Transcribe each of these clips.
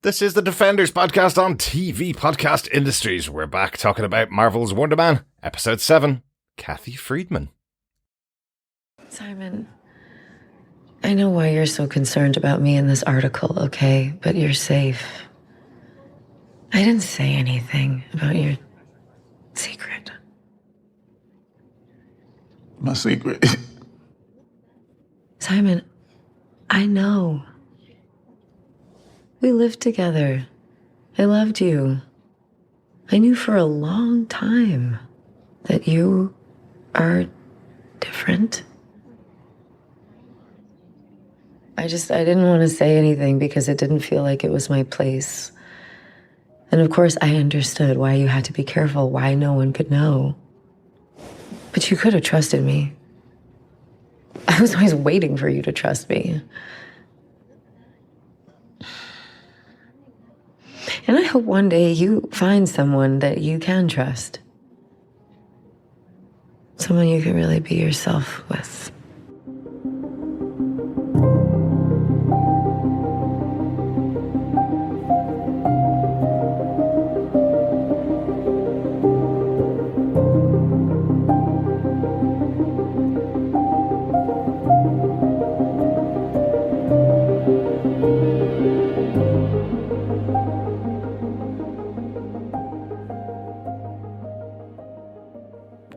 This is the Defenders podcast on TV Podcast Industries. We're back talking about Marvel's Wonder Man, Episode 7, Kathy Friedman. Simon, I know why you're so concerned about me in this article, okay? But you're safe. I didn't say anything about your secret. My secret? Simon, I know. We lived together. I loved you. I knew for a long time that you are different. I didn't want to say anything because it didn't feel like it was my place. And of course, I understood why you had to be careful, why no one could know. But you could have trusted me. I was always waiting for you to trust me. And I hope one day you find someone that you can trust. Someone you can really be yourself with.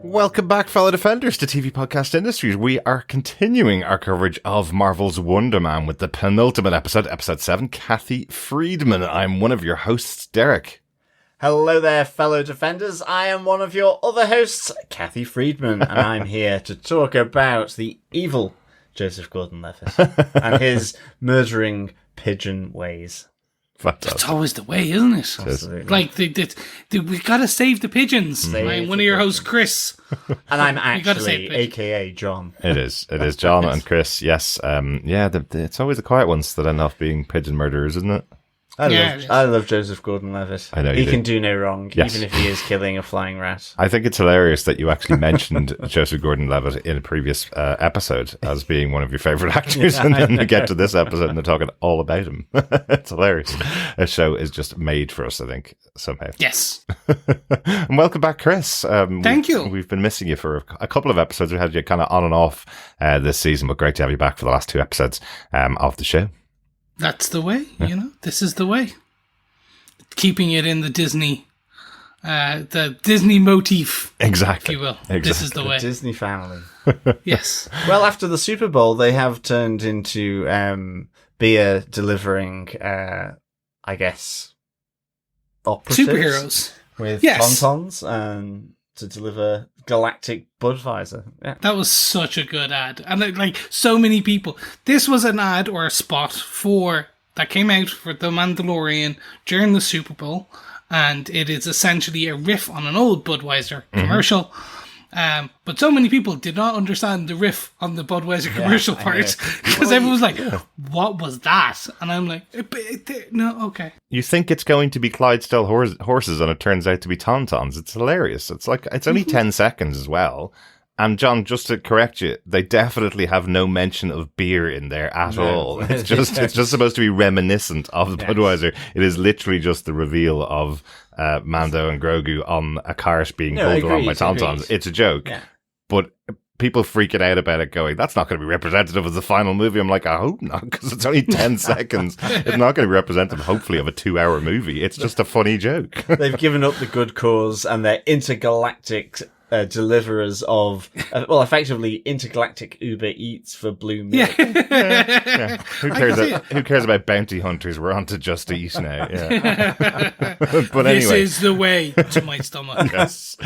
Welcome back, fellow Defenders, to TV Podcast Industries. We are continuing our coverage of Marvel's Wonder Man with the penultimate episode, Episode 7, Kathy Friedman. I'm one of your hosts, Derek. Hello there, fellow Defenders. I am one of your other hosts, Kathy Friedman, and I'm here to talk about the evil Joseph Gordon Levitt and his murdering pigeon ways. Fantastic. That's always the way, isn't it? Absolutely. Like, we gotta save the pigeons. I'm one of your hosts, Chris. And I'm actually, aka John. It is John and Chris, yes. It's always the quiet ones that end up being pigeon murderers, isn't it? I love Joseph Gordon Levitt. I know he can do no wrong, yes. even if he is killing a flying rat. I think it's hilarious that you actually mentioned Joseph Gordon Levitt in a previous episode as being one of your favourite actors, and then we get to this episode and they're talking all about him. It's hilarious. The show is just made for us, I think, somehow. Yes. And welcome back, Chris. Thank you. We've been missing you for a couple of episodes. We had you kind of on and off this season, but great to have you back for the last two episodes of the show. That's the way, you know. This is the way. Keeping it in the Disney motif. Exactly. If you will. Exactly. This is the way. Disney family. Yes. Well, after the Super Bowl, they have turned into beer delivering, I guess, operatives. Superheroes. With Yes. tauntauns to deliver galactic Budweiser. Yeah. That was such a good ad. And like so many people. This was an ad or a spot that came out for The Mandalorian during the Super Bowl. And it is essentially a riff on an old Budweiser commercial. But so many people did not understand the riff on the Budweiser commercial part. Because everyone was like, what was that? And I'm like, no, okay. You think it's going to be Clydesdale horses and it turns out to be tauntauns. It's hilarious. It's like, it's only 10 seconds as well. And John, just to correct you, they definitely have no mention of beer in there at all. It's just supposed to be reminiscent of the Budweiser. It is literally just the reveal of Mando and Grogu on a cart being pulled along by tauntauns. It's a joke. Yeah. But people freaking out about it going, that's not going to be representative of the final movie. I'm like, I hope not, because it's only 10 seconds. It's not going to be representative, hopefully, of a 2-hour movie. It's just a funny joke. They've given up the good cause and they're intergalactic deliverers of, effectively intergalactic Uber Eats for Blue Milk. Yeah. Who cares about bounty hunters? We're on to Just Eat now. Yeah. But anyway. This is the way to my stomach. Yes.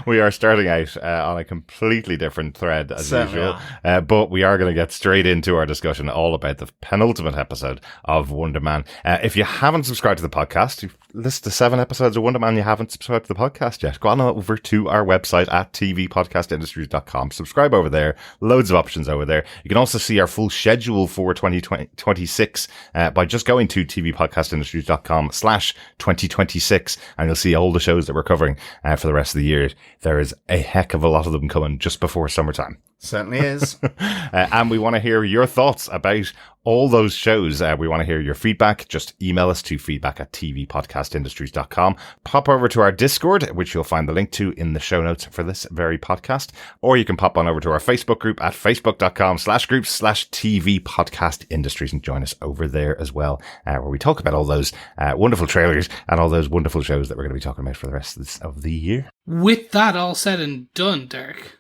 We are starting out on a completely different thread as usual. But we are going to get straight into our discussion all about the penultimate episode of Wonder Man. If you haven't subscribed to the podcast, you've listened to 7 episodes of Wonder Man, you haven't subscribed to the podcast yet, go on over to our website at tvpodcastindustries.com. Subscribe over there. Loads of options over there. You can also see our full schedule for 2026 by just going to tvpodcastindustries.com/2026, and you'll see all the shows that we're covering for the rest of the year. There is a heck of a lot of them coming just before summertime. Certainly is. And we want to hear your thoughts about all those shows. We want to hear your feedback. Just email us to feedback@tvpodcastindustries.com. Pop over to our Discord, which you'll find the link to in the show notes for this very podcast. Or you can pop on over to our Facebook group at facebook.com/groups/tvpodcastindustries and join us over there as well, where we talk about all those wonderful trailers and all those wonderful shows that we're going to be talking about for the rest of the year. With that all said and done, Derek,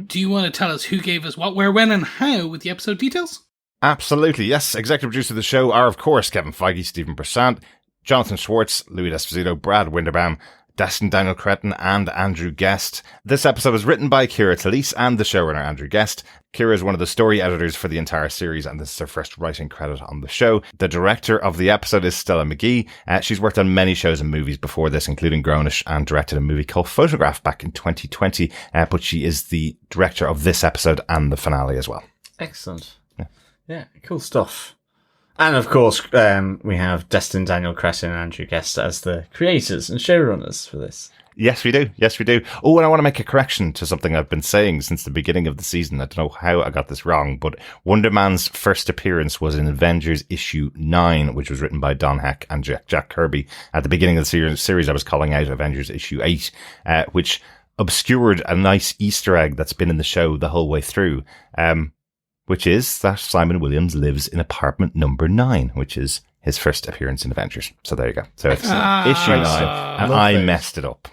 do you want to tell us who gave us what, where, when, and how with the episode details? Absolutely, yes. Executive producer of the show are, of course, Kevin Feige, Stephen Broussard, Jonathan Schwartz, Louis D'Esposito, Brad Winderbaum, Destin, Daniel Cretton, and Andrew Guest. This episode was written by Kira Talise and the showrunner Andrew Guest. Kira is one of the story editors for the entire series, and this is her first writing credit on the show. The director of the episode is Stella Meghie. She's worked on many shows and movies before this, including Grownish, and directed a movie called Photograph back in 2020, but she is the director of this episode and the finale as well. Excellent. Yeah, cool stuff. And of course, we have Destin, Daniel Cretton, and Andrew Guest as the creators and showrunners for this. Yes, we do. Yes, we do. Oh, and I want to make a correction to something I've been saying since the beginning of the season. I don't know how I got this wrong, but Wonder Man's first appearance was in Avengers issue 9, which was written by Don Heck and Jack Kirby. At the beginning of the series, I was calling out Avengers issue 8, which obscured a nice Easter egg that's been in the show the whole way through. Which is that Simon Williams lives in apartment number 9, which is his first appearance in Avengers. So there you go. So it's issue 9, and I messed it up.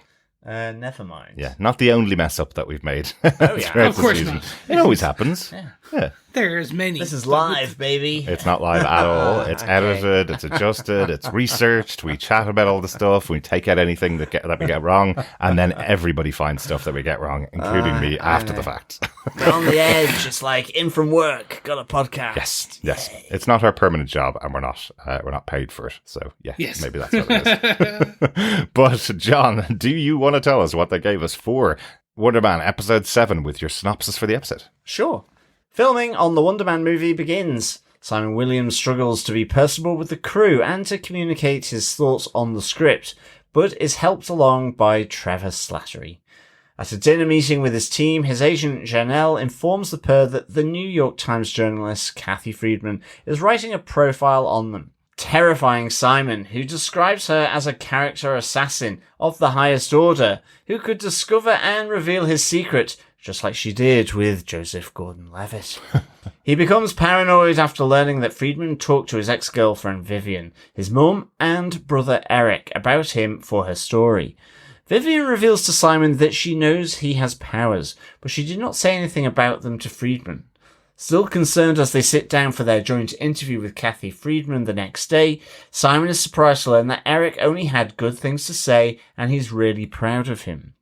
Never mind. Yeah, not the only mess up that we've made. Oh, yeah. Of course not. It always happens. Yeah. There's many. This is live, baby. It's not live at all. It's edited, it's adjusted, it's researched. We chat about all the stuff. We take out anything that we get wrong, and then everybody finds stuff that we get wrong, including me after the fact. We're on the edge. It's like in from work, got a podcast. Yes. It's not our permanent job, and we're not paid for it. So Yes. Maybe that's what it is. But John, do you want to tell us what they gave us for Wonder Man episode 7 with your synopsis for the episode? Sure. Filming on the Wonder Man movie begins. Simon Williams struggles to be personable with the crew and to communicate his thoughts on the script, but is helped along by Trevor Slattery. At a dinner meeting with his team, his agent Janelle informs the pair that the New York Times journalist Kathy Friedman is writing a profile on them, terrifying Simon, who describes her as a character assassin of the highest order, who could discover and reveal his secret, just like she did with Joseph Gordon Levitt. He becomes paranoid after learning that Friedman talked to his ex-girlfriend Vivian, his mum, and brother Eric about him for her story. Vivian reveals to Simon that she knows he has powers, but she did not say anything about them to Friedman. Still concerned as they sit down for their joint interview with Kathy Friedman the next day, Simon is surprised to learn that Eric only had good things to say and he's really proud of him.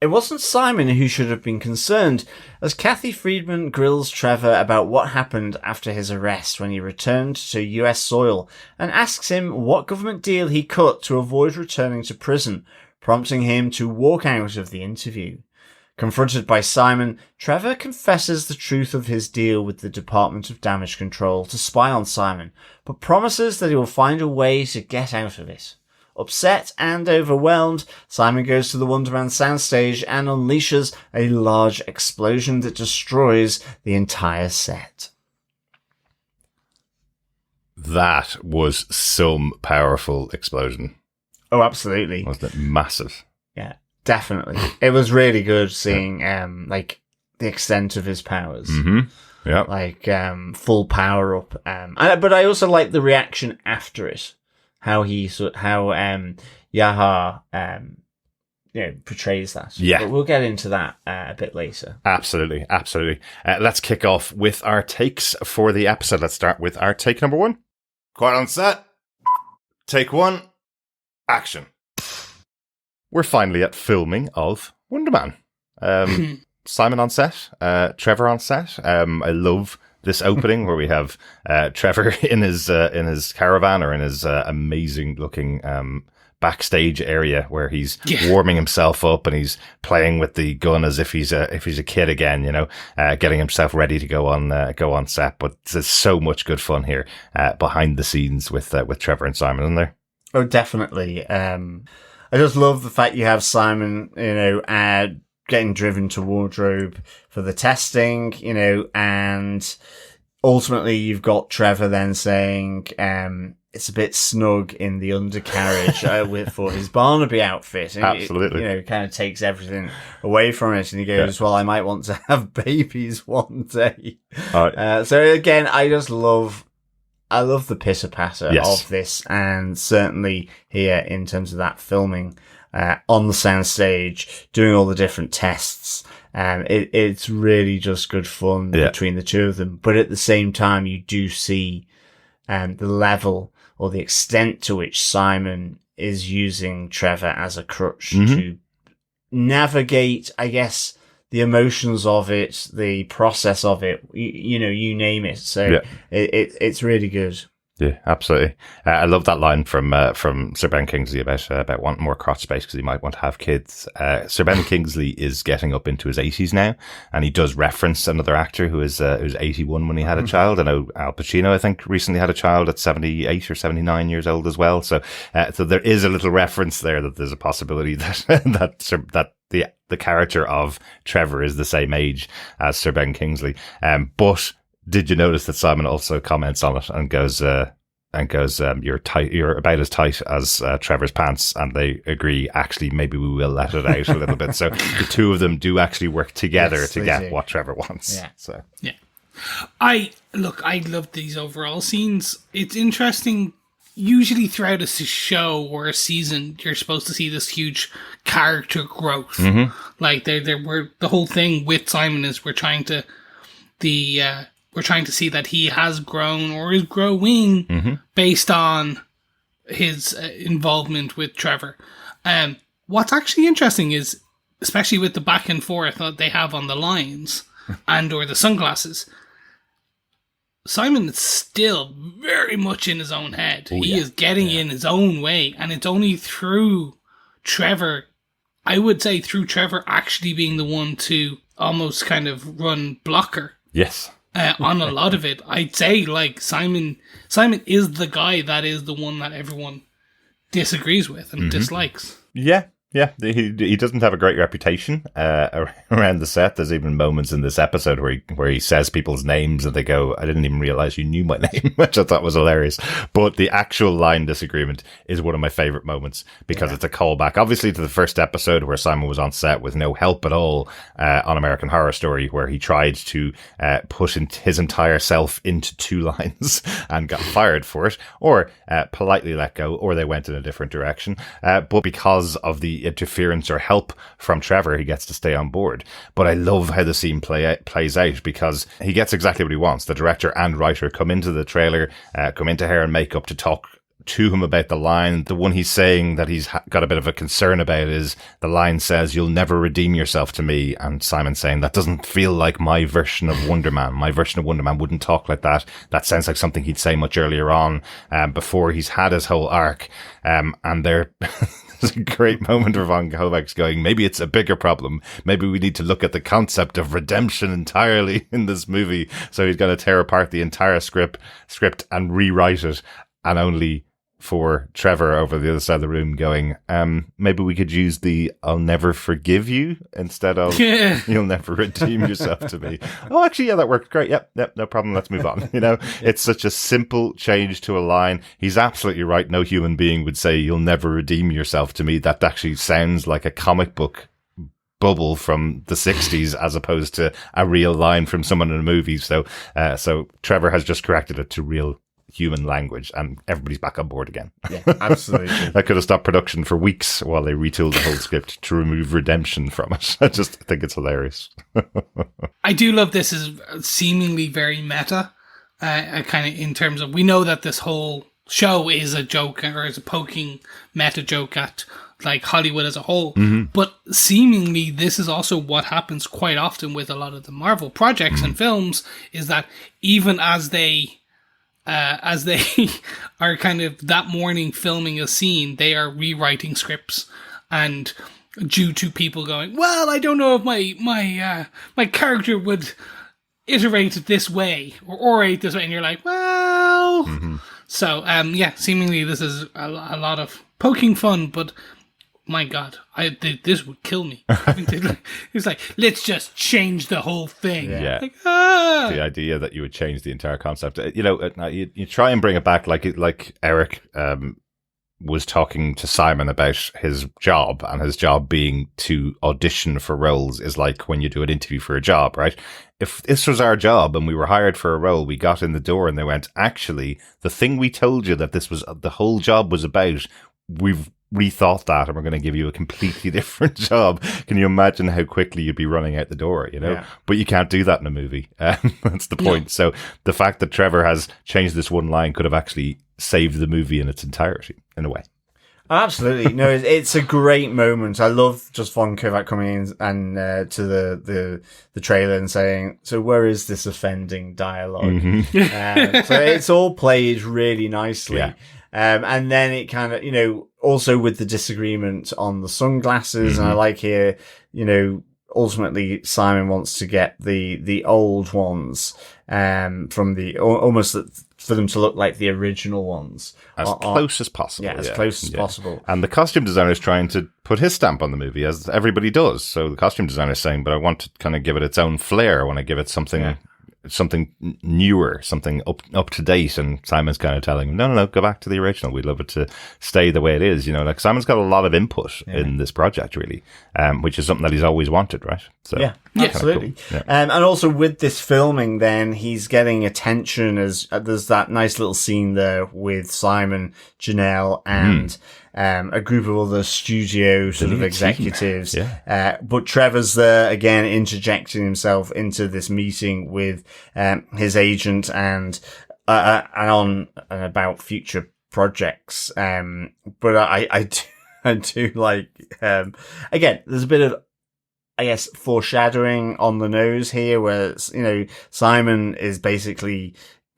It wasn't Simon who should have been concerned, as Kathy Friedman grills Trevor about what happened after his arrest when he returned to US soil and asks him what government deal he cut to avoid returning to prison, prompting him to walk out of the interview. Confronted by Simon, Trevor confesses the truth of his deal with the Department of Damage Control to spy on Simon, but promises that he will find a way to get out of it. Upset and overwhelmed, Simon goes to the Wonder Man soundstage and unleashes a large explosion that destroys the entire set. That was some powerful explosion. Oh, absolutely. Wasn't it massive? Yeah, definitely. It was really good seeing like the extent of his powers. Mm-hmm. Yeah. Like full power up. But I also like the reaction after it. How Yaha portrays that. Yeah. But we'll get into that a bit later. Absolutely. Let's kick off with our takes for the episode. Let's start with our take number 1. Quiet on set. Take 1. Action. We're finally at filming of Wonder Man. Simon on set, Trevor on set. I love this opening where we have Trevor in his caravan or in his amazing looking backstage area where he's warming himself up and he's playing with the gun as if he's a kid again, getting himself ready to go on set. But there's so much good fun here behind the scenes with Trevor and Simon, isn't there? Oh, definitely. I just love the fact you have Simon, getting driven to wardrobe for the testing, and ultimately you've got Trevor then saying, it's a bit snug in the undercarriage for his Barnaby outfit. And Absolutely. It kind of takes everything away from it. And he goes, well, I might want to have babies one day. So again, I love the pitter patter of this. And certainly here in terms of that filming, on the soundstage, doing all the different tests. It's really just good fun between the two of them. But at the same time, you do see, the level or the extent to which Simon is using Trevor as a crutch to navigate, I guess, the emotions of it, the process of it, you name it. So it's really good. Yeah, absolutely. I love that line from Sir Ben Kingsley about wanting more crotch space because he might want to have kids. Sir Ben Kingsley is getting up into his 80s now, and he does reference another actor who was 81 when he had a child. I know Al Pacino, I think, recently had a child at 78 or 79 years old as well. So there is a little reference there that there's a possibility that the character of Trevor is the same age as Sir Ben Kingsley. But did you notice that Simon also comments on it and goes, you're about as tight as Trevor's pants, and they agree, actually, maybe we will let it out a little bit. So the two of them do actually work together to get what Trevor wants. Yeah. So yeah. I love these overall scenes. It's interesting. Usually throughout a show or a season, you're supposed to see this huge character growth. Mm-hmm. Like the whole thing with Simon is we're trying to see that he has grown or is growing based on his involvement with Trevor. What's actually interesting is, especially with the back and forth that they have on the lines and or the sunglasses, Simon is still very much in his own head. He is getting in his own way, and it's only through Trevor, I would say through Trevor actually being the one to almost kind of run blocker. Yes. On a lot of it, I'd say like Simon is the guy that is the one that everyone disagrees with and dislikes. Yeah. Yeah, he doesn't have a great reputation around the set. There's even moments in this episode where he says people's names and they go, I didn't even realize you knew my name, which I thought was hilarious. But the actual line disagreement is one of my favorite moments because it's a callback, obviously, to the first episode where Simon was on set with no help at all on American Horror Story, where he tried to put his entire self into 2 lines and got fired for it, or politely let go, or they went in a different direction. But because of the interference or help from Trevor, he gets to stay on board. But I love how the scene plays out because he gets exactly what he wants. The director and writer come into the trailer, come into hair and makeup to talk to him about the line. The one he's saying that he's got a bit of a concern about is the line says, "You'll never redeem yourself to me." And Simon saying, that doesn't feel like my version of Wonder Man. My version of Wonder Man wouldn't talk like that. That sounds like something he'd say much earlier on, before he's had his whole arc. And there's a great moment where Von Kovacs going, maybe it's a bigger problem. Maybe we need to look at the concept of redemption entirely in this movie. So he's going to tear apart the entire script and rewrite it, and only for Trevor over the other side of the room going, maybe we could use the "I'll never forgive you" instead of "You'll never redeem yourself to me." Oh, actually, yeah, that worked great. Yep, no problem. Let's move on. It's such a simple change to a line. He's absolutely right. No human being would say "You'll never redeem yourself to me." That actually sounds like a comic book bubble from the 60s as opposed to a real line from someone in a movie. So Trevor has just corrected it to real human language, and everybody's back on board again. Yeah, absolutely. That could have stopped production for weeks while they retooled the whole script to remove redemption from it. I just think it's hilarious. I do love this is seemingly very meta, kind of in terms of, we know that this whole show is a joke or is a poking meta joke at like Hollywood as a whole, but seemingly this is also what happens quite often with a lot of the Marvel projects and films, is that even as they are kind of that morning filming a scene, they are rewriting scripts, and due to people going, well, I don't know if my character would iterate this way or orate this way, and you're like, well, so seemingly this is a lot of poking fun, but my God, this would kill me. It's like, let's just change the whole thing. Yeah. Like, The idea that you would change the entire concept. You try and bring it back like Eric was talking to Simon about his job, and his job being to audition for roles is like when you do an interview for a job, right? If this was our job and we were hired for a role, we got in the door and they went, actually, the thing we told you that this was the whole job was about, we've rethought that and we're going to give you a completely different job. Can you imagine how quickly you'd be running out the door, Yeah. But you can't do that in a movie. That's the point. So the fact that Trevor has changed this one line could have actually saved the movie in its entirety, in a way. Absolutely. No, it's a great moment. I love just Von Kovac coming in and to the trailer and saying, so where is this offending dialogue? Mm-hmm. So it's all played really nicely. Yeah. And then it kind of, also with the disagreement on the sunglasses, and I like here, ultimately Simon wants to get the old ones, from almost for them to look like the original ones. As close as possible. Yeah, as close as possible. And the costume designer is trying to put his stamp on the movie, as everybody does. So the costume designer is saying, but I want to kind of give it its own flair. I want to give it something newer, something up to date. And Simon's kind of telling him, no, go back to the original. We'd love it to stay the way it is. Like Simon's got a lot of input in this project, really, which is something that he's always wanted, right? So yeah, absolutely. Cool. Yeah. And also with this filming, then he's getting attention as there's that nice little scene there with Simon, Janelle, and a group of other studio sort of executives. But Trevor's there again, interjecting himself into this meeting with his agent and on and about future projects. But I do like again, there's a bit of, I guess, foreshadowing on the nose here, where Simon is basically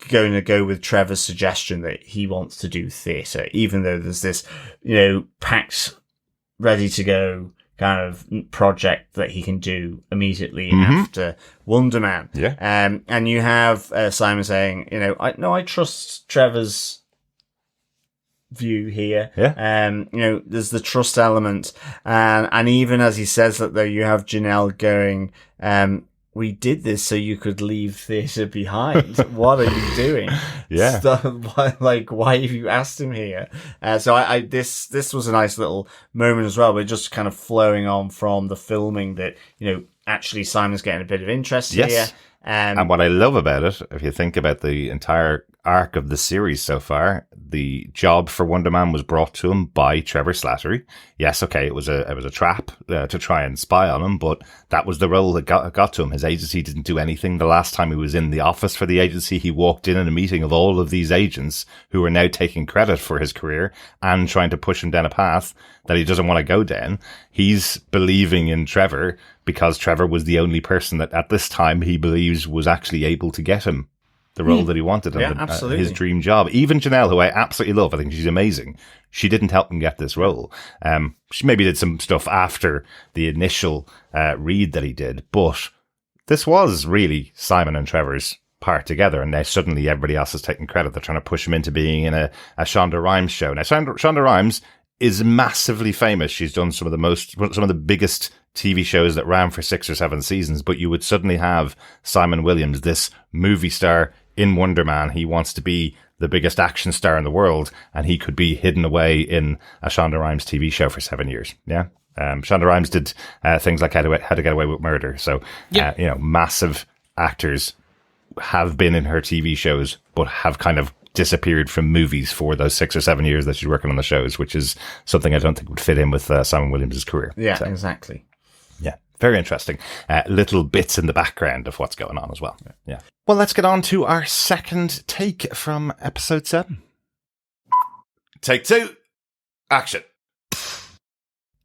going to go with Trevor's suggestion that he wants to do theatre, even though there's this, packed, ready to go kind of project that he can do immediately after Wonder Man. Yeah. And you have Simon saying, I trust Trevor's view here. Yeah. There's the trust element. And even as he says that, though, you have Janelle going, we did this so you could leave theatre behind. What are you doing? Yeah. Why have you asked him here? So this was a nice little moment as well. We're just kind of flowing on from the filming that, actually Simon's getting a bit of interest here. And what I love about it, if you think about the entire arc of the series so far, the job for Wonder Man was brought to him by Trevor Slattery. Yes, okay, it was a trap to try and spy on him, but that was the role that got to him. His agency didn't do anything. The last time he was in the office for the agency, he walked in a meeting of all of these agents who are now taking credit for his career and trying to push him down a path that he doesn't want to go down. He's believing in Trevor because Trevor was the only person that at this time he believes was actually able to get him the role that he wanted and his dream job. Even Janelle, who I absolutely love, I think she's amazing. She didn't help him get this role. She maybe did some stuff after the initial read that he did, but this was really Simon and Trevor's part together, and now suddenly everybody else is taking credit. They're trying to push him into being in a Shonda Rhimes show. Now, Shonda Rhimes is massively famous. She's done some of the biggest TV shows that ran for 6 or 7 seasons, but you would suddenly have Simon Williams, this movie star in Wonder Man. He wants to be the biggest action star in the world, and he could be hidden away in a Shonda Rhimes TV show for 7 years. Yeah. Shonda Rhimes did things like How to Get Away with Murder. So, massive actors have been in her TV shows, but have kind of disappeared from movies for those 6 or 7 years that she's working on the shows, which is something I don't think would fit in with Simon Williams' career. Yeah, so, exactly. Yeah, very interesting. Little bits in the background of what's going on as well. Yeah. Well, let's get on to our second take from episode 7. Take 2. Action.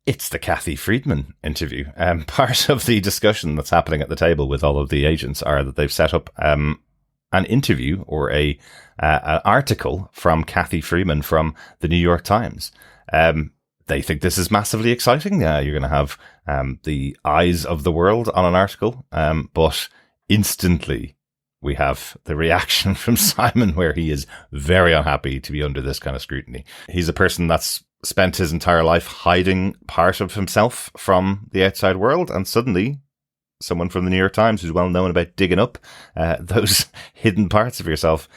It's the Kathy Friedman interview. Part of the discussion that's happening at the table with all of the agents are that they've set up an interview or an article from Kathy Friedman from the New York Times. They think this is massively exciting. You're going to have the eyes of the world on an article, but instantly we have the reaction from Simon, where he is very unhappy to be under this kind of scrutiny. He's a person that's spent his entire life hiding part of himself from the outside world, and suddenly someone from the New York Times who's well known about digging up those hidden parts of yourself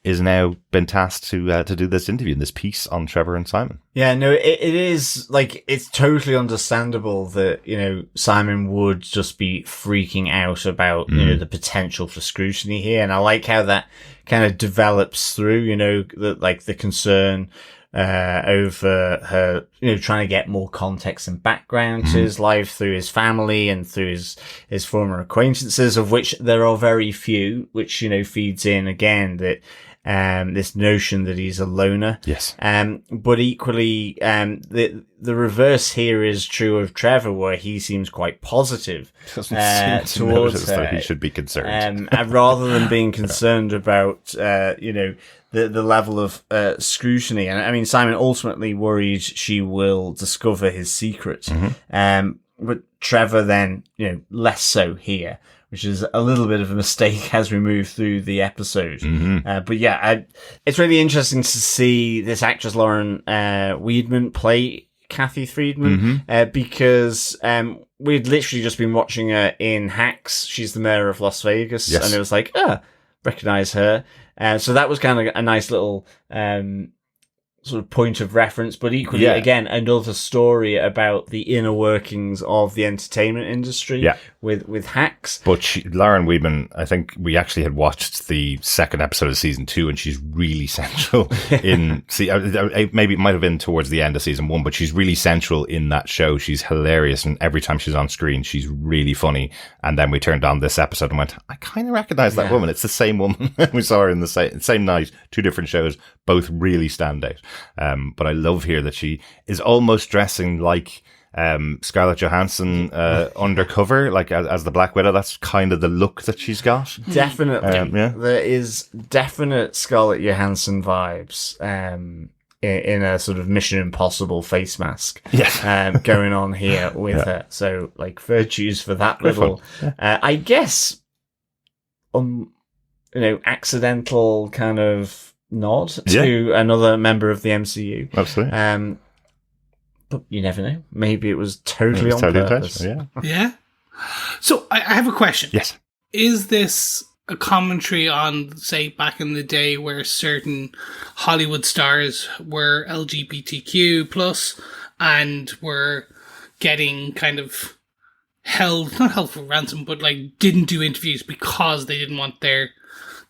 is now been tasked to do this interview and this piece on Trevor and Simon. Yeah, no, it is, like, it's totally understandable that, you know, Simon would just be freaking out about, you know, the potential for scrutiny here. And I like how that kind of develops through, you know, the concern over her, you know, trying to get more context and background to his life through his family and through his former acquaintances, of which there are very few, which, you know, feeds in again that this notion that he's a loner. Yes. But equally, the reverse here is true of Trevor, where he seems quite positive Doesn't seem to towards notice her. that he should be concerned. And rather than being concerned about, you know, the level of scrutiny. And I mean, Simon ultimately worried she will discover his secret. But Trevor then, you know, less so here, which is a little bit of a mistake as we move through the episode. But yeah, it's really interesting to see this actress Lauren Weidman play Kathy Friedman, because we'd literally just been watching her in Hacks. She's the mayor of Las Vegas, Yes. and it was like, recognize her. So that was kind of a nice little sort of point of reference, but equally, again, another story about the inner workings of the entertainment industry with Hacks. But Lauren Weidman, I think we actually had watched the second episode of season 2, and she's really central in, maybe it might have been towards the end of season 1, but she's really central in that show. She's hilarious, and every time she's on screen, she's really funny. And then we turned on this episode and went, I kind of recognize that woman. It's the same woman. We saw her in the same night, 2 different shows, both really stand out. But I love here that she is almost dressing like Scarlett Johansson undercover, like as the Black Widow. That's kind of the look that she's got. Definitely. Yeah. There is definite Scarlett Johansson vibes in a sort of Mission Impossible face mask going on here with her. So, like, virtues for that little, I guess, you know, accidental kind of nod to another member of the MCU. Absolutely. But you never know. Maybe it was totally on purpose. Yeah. So I have a question. Yes. Is this a commentary on, say, back in the day where certain Hollywood stars were LGBTQ plus and were getting kind of not held for ransom, but like didn't do interviews because they didn't want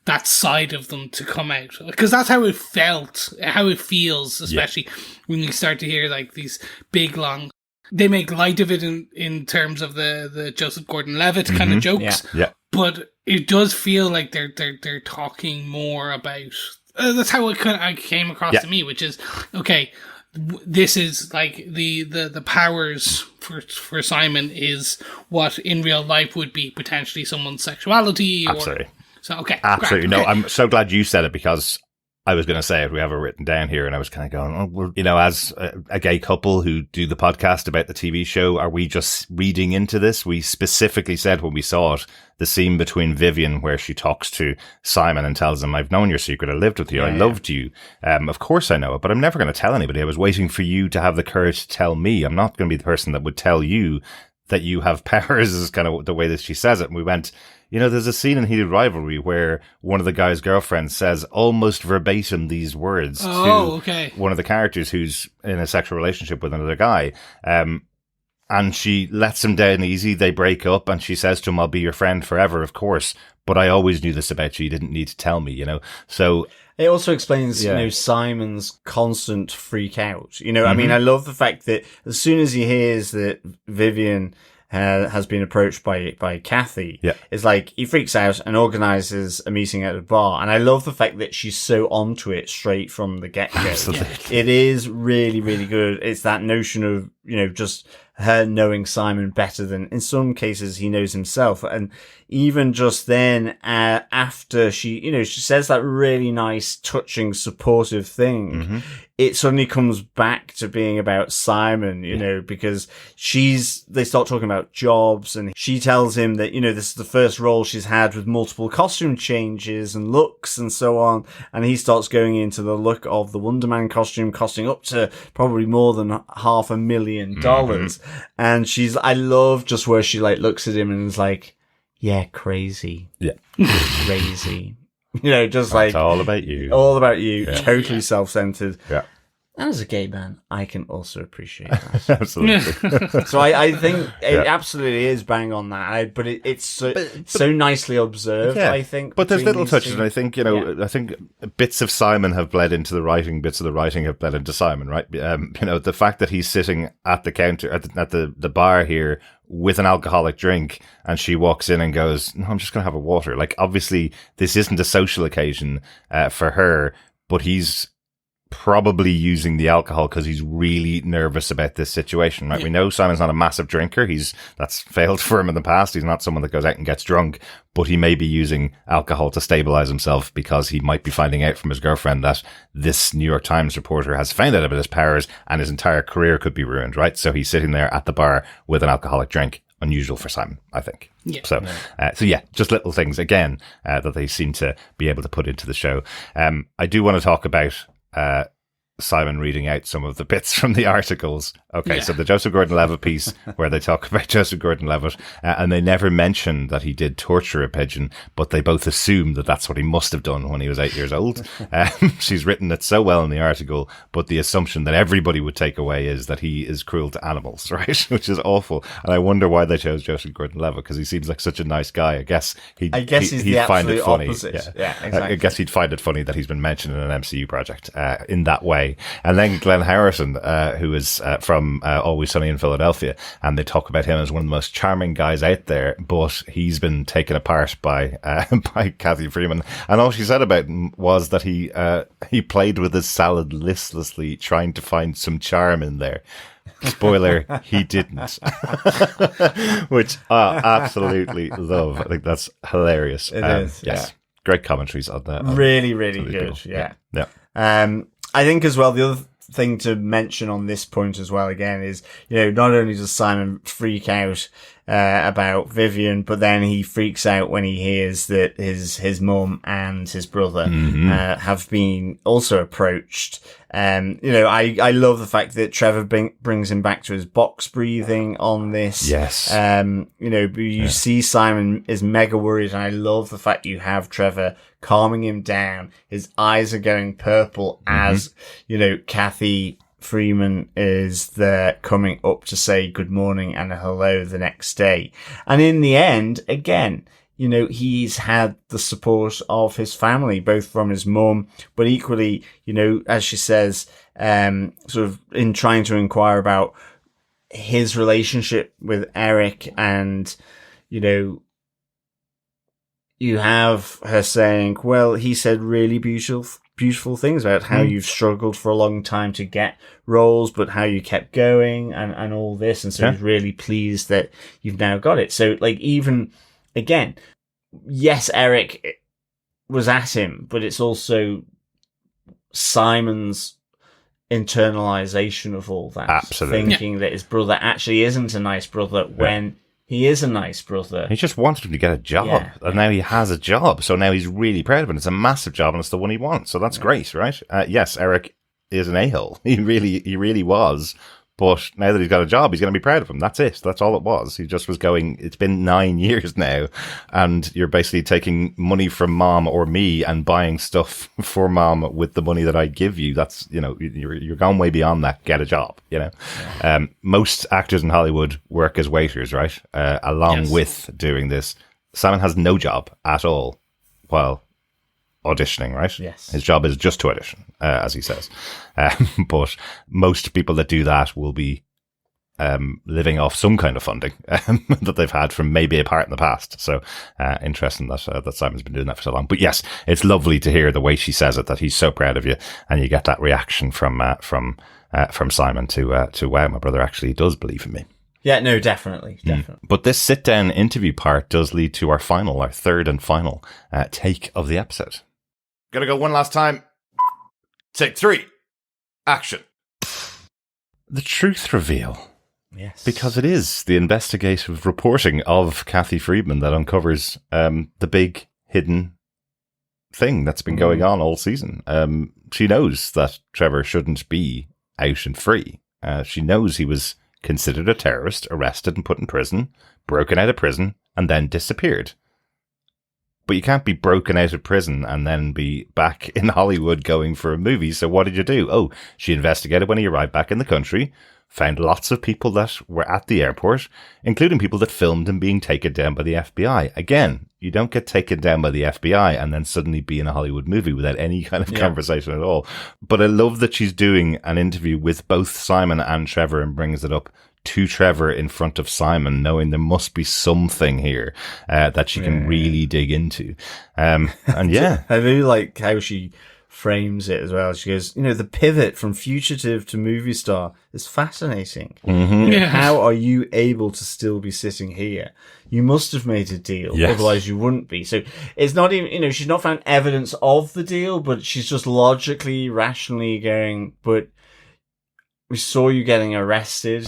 that side of them to come out? Because that's how it felt, how it feels, especially when you start to hear like these big long, they make light of it in terms of the Joseph Gordon Levitt kind of jokes. But it does feel like they're talking more about, that's how it came across to me, which is, okay, this is like the powers for Simon is what in real life would be potentially someone's sexuality. Absolutely. So, okay. Absolutely. Great. No, I'm so glad you said it, because I was going to say it. We have it written down here, and I was kind of going, well, you know, as a gay couple who do the podcast about the TV show, are we just reading into this? We specifically said when we saw it, the scene between Vivian where she talks to Simon and tells him, I've known your secret. I lived with you. I loved you. Of course I know it, but I'm never going to tell anybody. I was waiting for you to have the courage to tell me. I'm not going to be the person that would tell you that you have powers, is kind of the way that she says it. And we went, you know, there's a scene in Heated Rivalry where one of the guy's girlfriends says almost verbatim these words to one of the characters who's in a sexual relationship with another guy. And she lets him down easy. They break up, and she says to him, I'll be your friend forever, of course. But I always knew this about you. You didn't need to tell me, you know? So it also explains, you know, Simon's constant freak out. You know, I mean, I love the fact that as soon as he hears that Vivian has been approached by Kathy, it's like he freaks out and organizes a meeting at a bar. And I love the fact that she's so onto it straight from the get-go. Absolutely. It is really, really good. It's that notion of, you know, just her knowing Simon better than in some cases he knows himself. And even just then, after she says that really nice, touching, supportive thing, it suddenly comes back to being about Simon, because they start talking about jobs, and she tells him that, this is the first role she's had with multiple costume changes and looks and so on. And he starts going into the look of the Wonder Man costume costing up to probably more than $500,000. And I love just where she like looks at him and is like, yeah, crazy. Yeah. Crazy. Just like... It's all about you. All about you. Yeah. Totally self-centered. Yeah. And as a gay man, I can also appreciate that. Absolutely. So I think it absolutely is bang on that. But it's so nicely observed, I think. But there's little touches, and I think, I think bits of Simon have bled into the writing, bits of the writing have bled into Simon, right? The fact that he's sitting at the counter, at the bar here, with an alcoholic drink, and she walks in and goes, no, I'm just going to have a water. Like, obviously, this isn't a social occasion for her, but he's probably using the alcohol because he's really nervous about this situation, right? Yeah. We know Simon's not a massive drinker. That's failed for him in the past. He's not someone that goes out and gets drunk, but he may be using alcohol to stabilize himself because he might be finding out from his girlfriend that this New York Times reporter has found out about his powers and his entire career could be ruined, right? So he's sitting there at the bar with an alcoholic drink. Unusual for Simon, I think. Yeah. So just little things again that they seem to be able to put into the show. I do want to talk about Simon reading out some of the bits from the articles. Okay, so the Joseph Gordon Levitt piece where they talk about Joseph Gordon Levitt, and they never mention that he did torture a pigeon, but they both assume that that's what he must have done when he was 8 years old. She's written it so well in the article, but the assumption that everybody would take away is that he is cruel to animals, right? Which is awful. And I wonder why they chose Joseph Gordon Levitt, because he seems like such a nice guy. I guess he'd find it funny. Opposite. Yeah, exactly. I guess he'd find it funny that he's been mentioned in an MCU project in that way. And then Glenn Harrison, who is from Always Sunny in Philadelphia, and they talk about him as one of the most charming guys out there, but he's been taken apart by Kathy Friedman. And all she said about him was that he played with his salad listlessly, trying to find some charm in there. Spoiler, he didn't. Which I absolutely love. I think that's hilarious. It is, yes. Great commentaries on that. Really, really good. Yeah. I think as well, the other thing to mention on this point as well, again, is, not only does Simon freak out about Vivian, but then he freaks out when he hears that his mum and his brother have been also approached. I love the fact that Trevor brings him back to his box breathing on this. Yes. You see Simon is mega worried, and I love the fact you have Trevor calming him down. His eyes are going purple as, Kathy Freeman is there coming up to say good morning and a hello the next day. And in the end, again, he's had the support of his family, both from his mum, but equally, as she says, sort of in trying to inquire about his relationship with Eric, and, you have her saying, well, he said really beautiful things about how you've struggled for a long time to get roles, but how you kept going and all this. And so he's really pleased that you've now got it. So, like, even again, yes, Eric was at him, but it's also Simon's internalization of all that. Absolutely. Thinking that his brother actually isn't a nice brother when he is a nice brother. He just wanted him to get a job, and now he has a job. So now he's really proud of it. It's a massive job, and it's the one he wants. So that's great, right? Yes, Eric is an a-hole. He really was. But now that he's got a job, he's going to be proud of him. That's it. That's all it was. He just was going, it's been 9 years now, and you're basically taking money from mom or me and buying stuff for mom with the money that I give you. That's, you're gone way beyond that. Get a job, Most actors in Hollywood work as waiters, right? Along with doing this. Simon has no job at all while auditioning, right? Yes. His job is just to audition, as he says. But most people that do that will be living off some kind of funding that they've had from maybe a part in the past. So interesting that Simon's been doing that for so long. But yes, it's lovely to hear the way she says it, that he's so proud of you, and you get that reaction from Simon to wow, my brother actually does believe in me. Yeah, no, definitely. But this sit-down interview part does lead to our third and final take of the episode. Gonna go one last time. Take 3. Action. The truth reveal. Yes. Because it is the investigative reporting of Kathy Friedman that uncovers the big hidden thing that's been going on all season. She knows that Trevor shouldn't be out and free. She knows he was considered a terrorist, arrested and put in prison, broken out of prison, and then disappeared. But you can't be broken out of prison and then be back in Hollywood going for a movie. So what did you do? Oh, she investigated when he arrived back in the country, found lots of people that were at the airport, including people that filmed him being taken down by the FBI. Again, you don't get taken down by the FBI and then suddenly be in a Hollywood movie without any kind of conversation at all. But I love that she's doing an interview with both Simon and Trevor and brings it up to Trevor in front of Simon, knowing there must be something here that she can really dig into. And yeah. I really like how she frames it as well. She goes, the pivot from fugitive to movie star is fascinating. How are you able to still be sitting here? You must have made a deal, otherwise you wouldn't be. So it's not even, she's not found evidence of the deal, but she's just logically, rationally going, but we saw you getting arrested.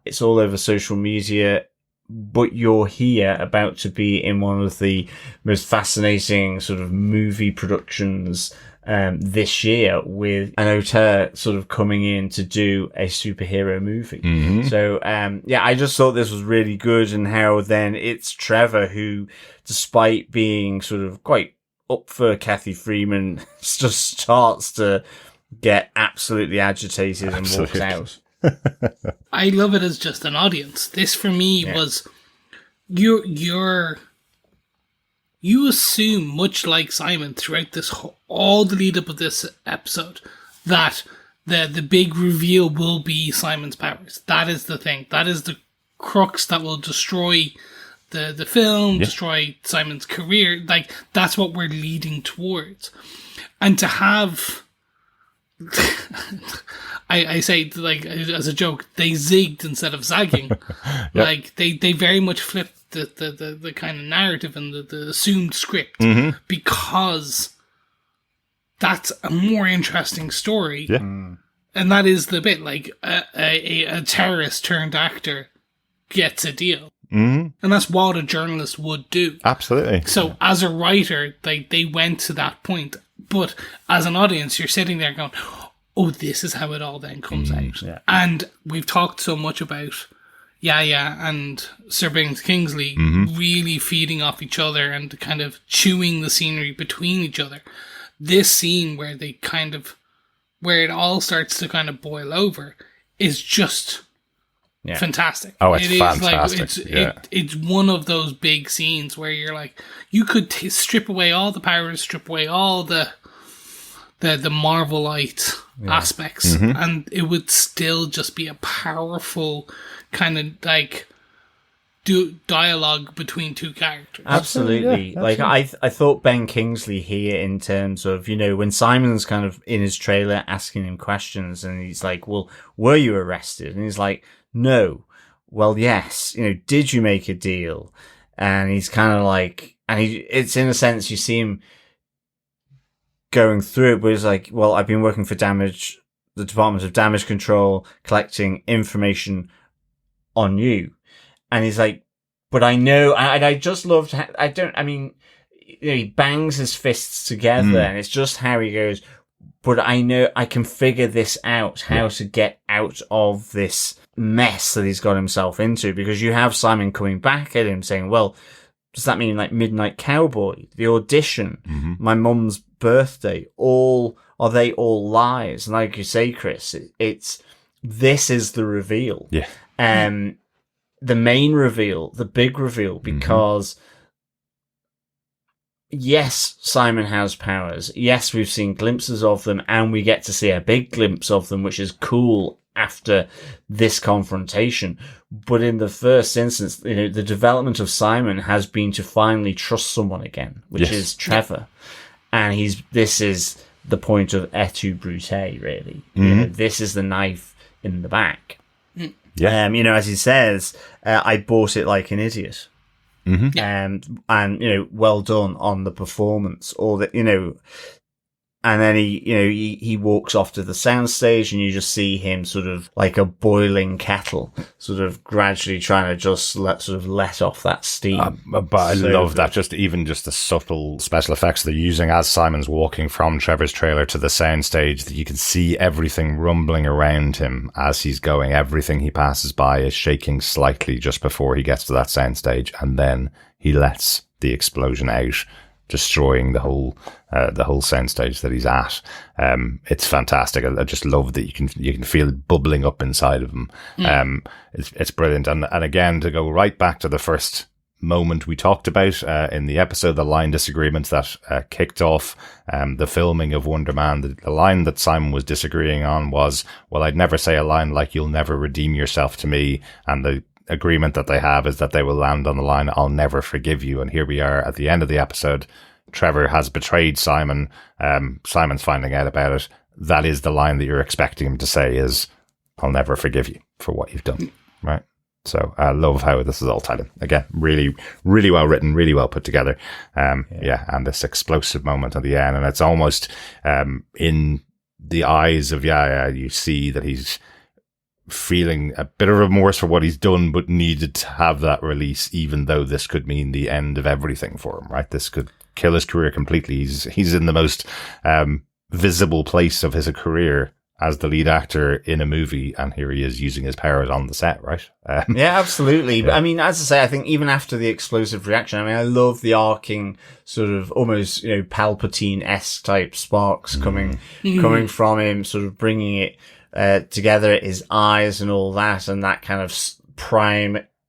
It's all over social media, but you're here about to be in one of the most fascinating sort of movie productions this year, with an auteur sort of coming in to do a superhero movie. So, I just thought this was really good, and how then it's Trevor who, despite being sort of quite up for Kathy Friedman, just starts to get absolutely agitated and walks out. I love it as just an audience. This for me was you assume, much like Simon, throughout this all the lead up of this episode, that the big reveal will be Simon's powers. That is the thing. That is the crux that will destroy the film, destroy Simon's career. Like, that's what we're leading towards. And to have I say, like, as a joke, they zigged instead of zagging. Like, they very much flipped the kind of narrative and the assumed script, because that's a more interesting story. And that is the bit, like, a terrorist turned actor gets a deal. And that's what a journalist would do. Absolutely. So as a writer, they went to that point. But as an audience, you're sitting there going, oh, this is how it all then comes out. And we've talked so much about Yaya and Sir Bings Kingsley really feeding off each other and kind of chewing the scenery between each other. This scene where they kind of, where it all starts to kind of boil over, is just fantastic. Oh, it's fantastic. It's one of those big scenes where you're like, you could strip away all the powers, strip away all the Marvelite aspects, and it would still just be a powerful kind of like dialogue between two characters. Absolutely. Like, I thought Ben Kingsley here, in terms of, when Simon's kind of in his trailer asking him questions, and he's like, well, were you arrested? And he's like, no. Well, yes. Did you make a deal? And he's kind of like, and it's in a sense, you see him going through it, but he's like, well, I've been working for the Department of Damage Control, collecting information on you. And he's like, but I know, and I just loved, he bangs his fists together, and it's just how he goes, but I know I can figure this out, how to get out of this mess that he's got himself into, because you have Simon coming back at him saying, well, does that mean like Midnight Cowboy, the audition, my mum's birthday, are they all lies? And like you say, Chris, this is the reveal. The main reveal, the big reveal, because yes, Simon has powers. Yes, we've seen glimpses of them, and we get to see a big glimpse of them, which is cool after this confrontation. But in the first instance, the development of Simon has been to finally trust someone again, which is Trevor. And this is the point of et tu, Brute, really. This is the knife in the back. Yeah. As he says, I bought it like an idiot. Mm-hmm. And well done on the performance, or that, and then he walks off to the soundstage, and you just see him sort of like a boiling kettle, sort of gradually trying to just let off that steam. But I love that, just the subtle special effects they're using as Simon's walking from Trevor's trailer to the soundstage, that you can see everything rumbling around him as he's going. Everything he passes by is shaking slightly just before he gets to that soundstage, and then he lets the explosion out, destroying the whole soundstage that he's at. It's fantastic. I just love that you can feel it bubbling up inside of him. It's brilliant. And again, to go right back to the first moment we talked about in the episode, the line disagreement that kicked off the filming of Wonder Man, the line that Simon was disagreeing on was, well, I'd never say a line like, "You'll never redeem yourself to me," and the agreement that they have is that they will land on the line, "I'll never forgive you." And here we are at the end of the episode. Trevor has betrayed Simon. Simon's finding out about it. That is the line that you're expecting him to say, is, "I'll never forgive you for what you've done." Right? So I love how this is all tied in. Again, really, really well written, really well put together. And this explosive moment at the end. And it's almost in the eyes of Yaya, you see that he's feeling a bit of remorse for what he's done, but needed to have that release, even though this could mean the end of everything for him, right? This could kill his career completely. He's in the most visible place of his career as the lead actor in a movie, and here he is using his powers on the set, right? Yeah, absolutely. But I mean, as I say, I think even after the explosive reaction, I mean, I love the arcing sort of almost, Palpatine-esque type sparks coming from him, sort of bringing it together, his eyes and all that, and that kind of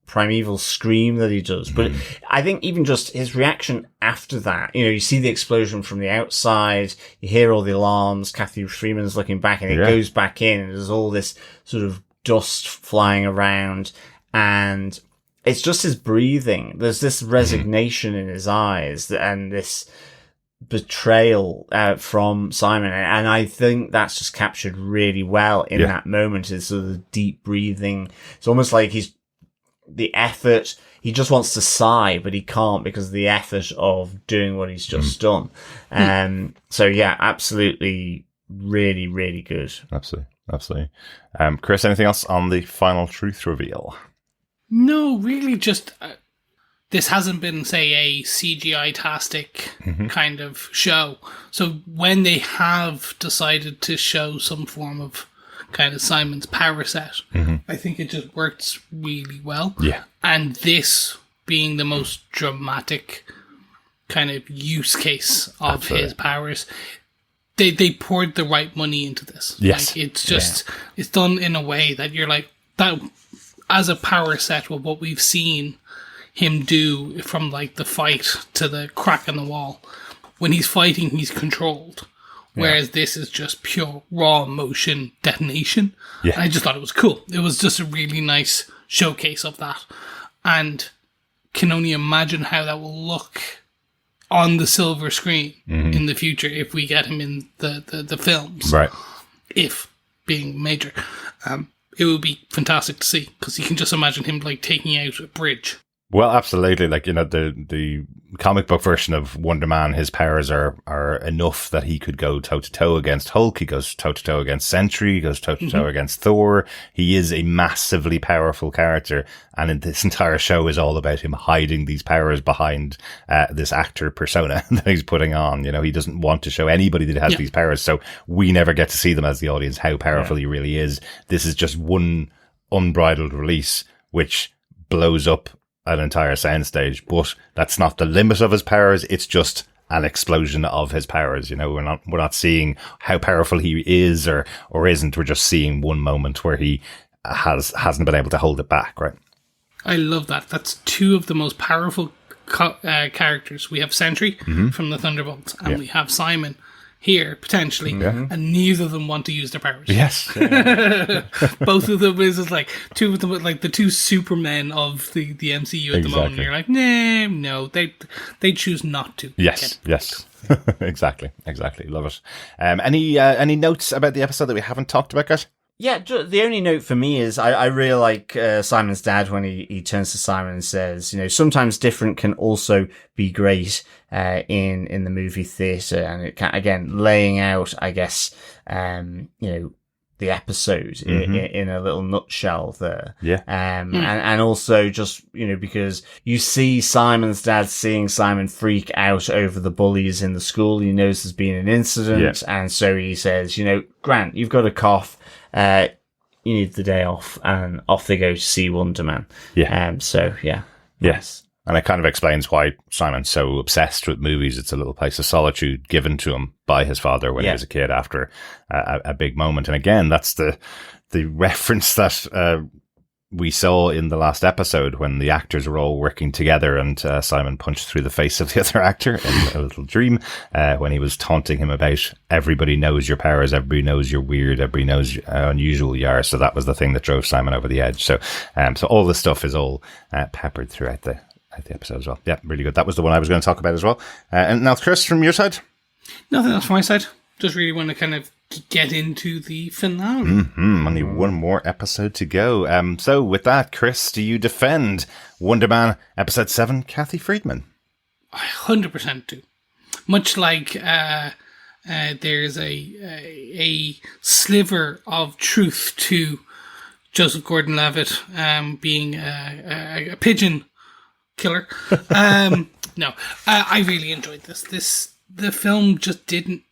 primeval scream that he does. But I think even just his reaction after that, you see the explosion from the outside, you hear all the alarms, Kathy Friedman's looking back, and it goes back in, and there's all this sort of dust flying around, and it's just his breathing. There's this resignation in his eyes, and this betrayal from Simon, and I think that's just captured really well in that moment, is sort of deep breathing. It's almost like the effort, he just wants to sigh, but he can't because of the effort of doing what he's just done. So yeah, absolutely, really, really good. Absolutely. Chris, anything else on the final truth reveal? No, really, just this hasn't been, say, a CGI-tastic kind of show. So when they have decided to show some form of kind of Simon's power set, I think it just works really well. Yeah. And this being the most dramatic kind of use case of his powers, they poured the right money into this. Yes. Like, it's just, it's done in a way that you're like, that as a power set with what we've seen him do, from like the fight to the crack in the wall. When he's fighting, he's controlled. Whereas this is just pure raw motion detonation. Yeah. I just thought it was cool. It was just a really nice showcase of that. And can only imagine how that will look on the silver screen in the future if we get him in the films. Right. If being major. It would be fantastic to see, because you can just imagine him like taking out a bridge. Well, absolutely. Like, the comic book version of Wonder Man, his powers are enough that he could go toe-to-toe against Hulk. He goes toe-to-toe against Sentry. He goes toe-to-toe against Thor. He is a massively powerful character. And this entire show is all about him hiding these powers behind this actor persona that he's putting on. He doesn't want to show anybody that has these powers. So we never get to see them as the audience, how powerful he really is. This is just one unbridled release, which blows up an entire soundstage, but that's not the limit of his powers. It's just an explosion of his powers. We're not seeing how powerful he is or isn't. We're just seeing one moment where he hasn't been able to hold it back. Right. I love that. That's two of the most powerful characters. We have Sentry from the Thunderbolts, and we have Simon here, potentially, and neither of them want to use their powers. Yes. Both of them is just like two of them, like the two Supermen of the MCU at the moment. You're like, no, they choose not to. Yes. Exactly. Love it. Any notes about the episode that we haven't talked about, guys? Yeah, the only note for me is I really like Simon's dad when he turns to Simon and says, sometimes different can also be great in the movie theatre, and it can, again, laying out, I guess, the episode in a little nutshell there. Yeah. And also just, because you see Simon's dad seeing Simon freak out over the bullies in the school. He knows there's been an incident. Yeah. And so he says, Grant, you've got a cough. You need the day off, and off they go to see Wonder Man. Yeah. Yes. And it kind of explains why Simon's so obsessed with movies. It's a little place of solitude given to him by his father when he was a kid after a big moment. And again, that's the reference that we saw in the last episode when the actors were all working together and Simon punched through the face of the other actor in a little dream when he was taunting him about everybody knows your powers, everybody knows you're weird, everybody knows how unusual you are. So that was the thing that drove Simon over the edge. So all this stuff is all peppered throughout the episode as well. Yeah, really good. That was the one I was going to talk about as well. And now, Chris, from your side? Nothing else from my side. Just really want to kind of get into the finale. Only one more episode to go. So with that, Chris, do you defend Wonder Man Episode 7, Kathy Friedman? I 100% do. Much like there's a sliver of truth to Joseph Gordon Levitt being a pigeon killer. No, I really enjoyed this. The film just didn't.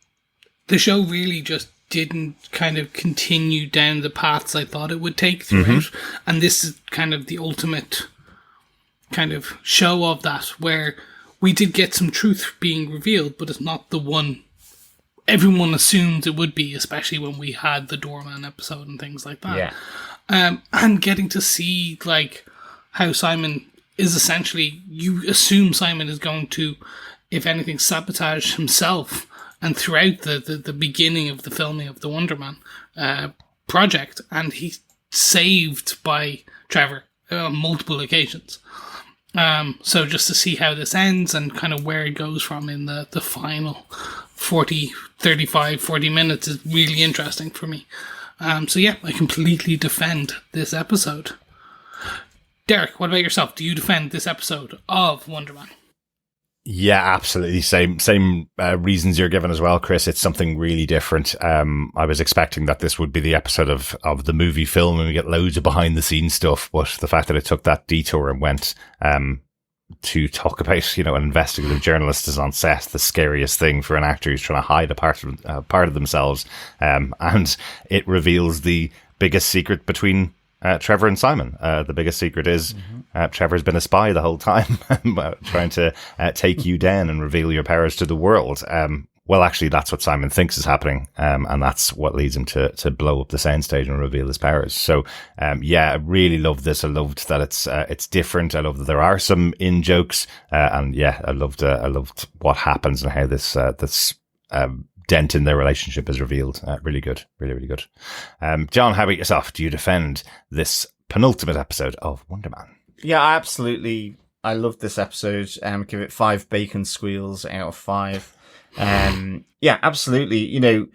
The show really just didn't kind of continue down the paths I thought it would take throughout. And this is kind of the ultimate kind of show of that, where we did get some truth being revealed, but it's not the one everyone assumed it would be, especially when we had the Doorman episode and things like that. Yeah. And getting to see like how Simon is essentially, you assume Simon is going to, if anything, sabotage himself. And throughout the beginning of the filming of the Wonder Man project, and he's saved by Trevor on multiple occasions. So just to see how this ends and kind of where it goes from in the final 40 minutes is really interesting for me. So yeah, I completely defend this episode. Derek, what about yourself? Do you defend this episode of Wonder Man? Yeah, absolutely. Same reasons you're given as well, Chris. It's something really different. I was expecting that this would be the episode of the movie film and we get loads of behind the scenes stuff, but the fact that it took that detour and went to talk about, an investigative journalist is on set, the scariest thing for an actor who's trying to hide a part of themselves, and it reveals the biggest secret between Trevor and Simon. The biggest secret is Trevor's been a spy the whole time, trying to take you down and reveal your powers to the world. Well, actually, that's what Simon thinks is happening, and that's what leads him to blow up the soundstage and reveal his powers. So, I really loved this. I loved that it's different. I love that there are some in jokes, and I loved what happens and how this dent in their relationship is revealed. Really good. Really, really good. John, how about yourself? Do you defend this penultimate episode of Wonder Man? Yeah, absolutely. I loved this episode. Give it 5 bacon squeals out of 5. Absolutely.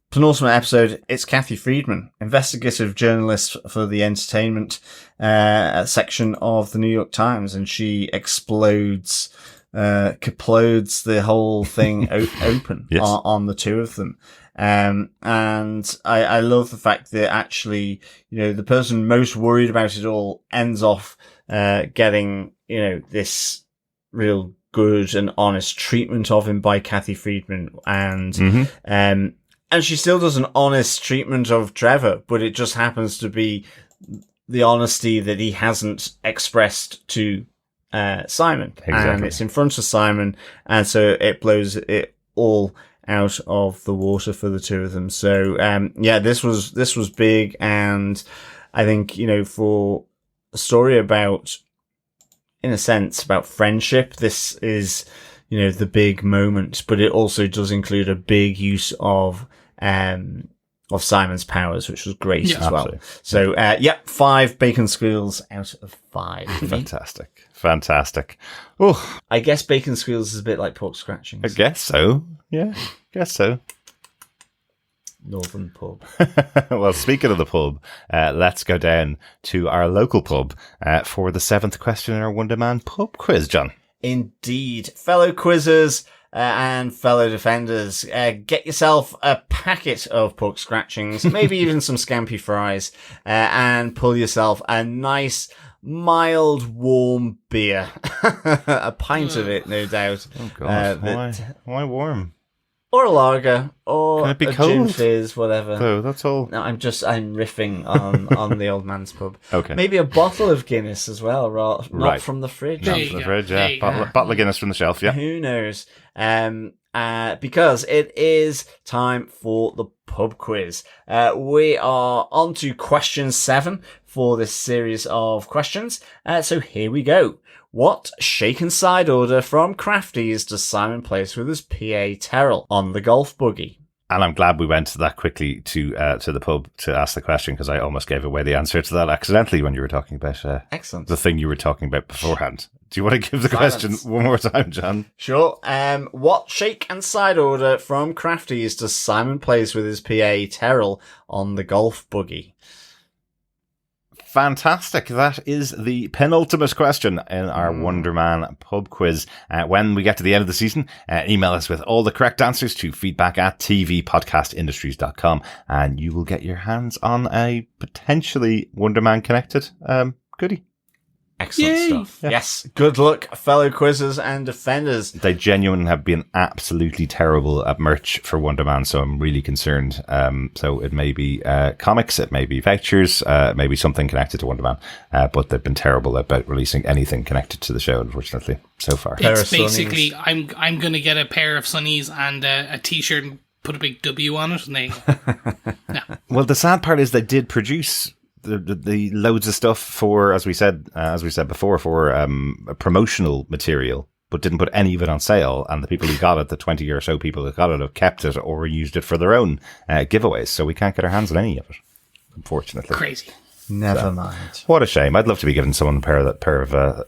Penultimate episode, it's Kathy Friedman, investigative journalist for the entertainment section of the New York Times, and she kaplodes the whole thing open on the two of them. And I love the fact that actually, the person most worried about it all ends off getting, this real good and honest treatment of him by Kathy Friedman. And she still does an honest treatment of Trevor, but it just happens to be the honesty that he hasn't expressed to Simon. Exactly. And it's in front of Simon, and so it blows it all out of the water for the two of them. So this was big, and I think for a story about, in a sense, about friendship, this is the big moment, but it also does include a big use of Simon's powers, which was great as well. So 5 bacon squeals out of 5. Fantastic. Oh, I guess bacon squeals is a bit like pork scratchings. I guess so. Yeah, guess so. northern pub. Well, speaking of the pub, let's go down to our local pub for the 7th question in our Wonder Man pub quiz, John. Indeed. Fellow quizzers and fellow defenders, get yourself a packet of pork scratchings, maybe even some scampi fries, and pull yourself a nice, mild, warm beer. A pint of it, no doubt. Oh, God. Why warm? Or a lager, or Can it be a cold? gin fizz, whatever. Oh, that's all. No, I'm riffing on the old man's pub. Okay. Maybe a bottle of Guinness as well, not Right. from the fridge. There Not you from the go. fridge, There yeah. you go. Bottle of Guinness from the shelf, yeah. Who knows? Because it is time for the pub quiz. We are on to question 7 for this series of questions. So here we go. What shaken side order from Crafties does Simon place with his PA Terrell on the golf buggy? And I'm glad we went that quickly to the pub to ask the question, because I almost gave away the answer to that accidentally when you were talking about Excellent. the thing you were talking about beforehand. Do you want to give the Silence. question one more time, John? Sure. What shake and side order from Crafties does Simon place with his PA Terrell on the golf buggy? Fantastic. That is the penultimate question in our Wonder Man pub quiz. When we get to the end of the season, email us with all the correct answers to feedback@tvpodcastindustries.com, and you will get your hands on a potentially Wonder Man connected goodie. Excellent Yay. stuff. Yes. Good luck, fellow quizzers and defenders. They genuinely have been absolutely terrible at merch for Wonder Man, so I'm really concerned. So it may be comics, it may be vouchers, it may be something connected to Wonder Man, but they've been terrible about releasing anything connected to the show, unfortunately, so far. Pair It's of sunnies. basically, I'm going to get a pair of sunnies and a t-shirt and put a big W on it. And they, Well, the sad part is they did produce the loads of stuff for, as we said before, for promotional material, but didn't put any of it on sale. And the people who got it, the 20 or so people who got it, have kept it or used it for their own giveaways. So we can't get our hands on any of it, unfortunately. crazy. Never mind. What a shame. I'd love to be giving someone a pair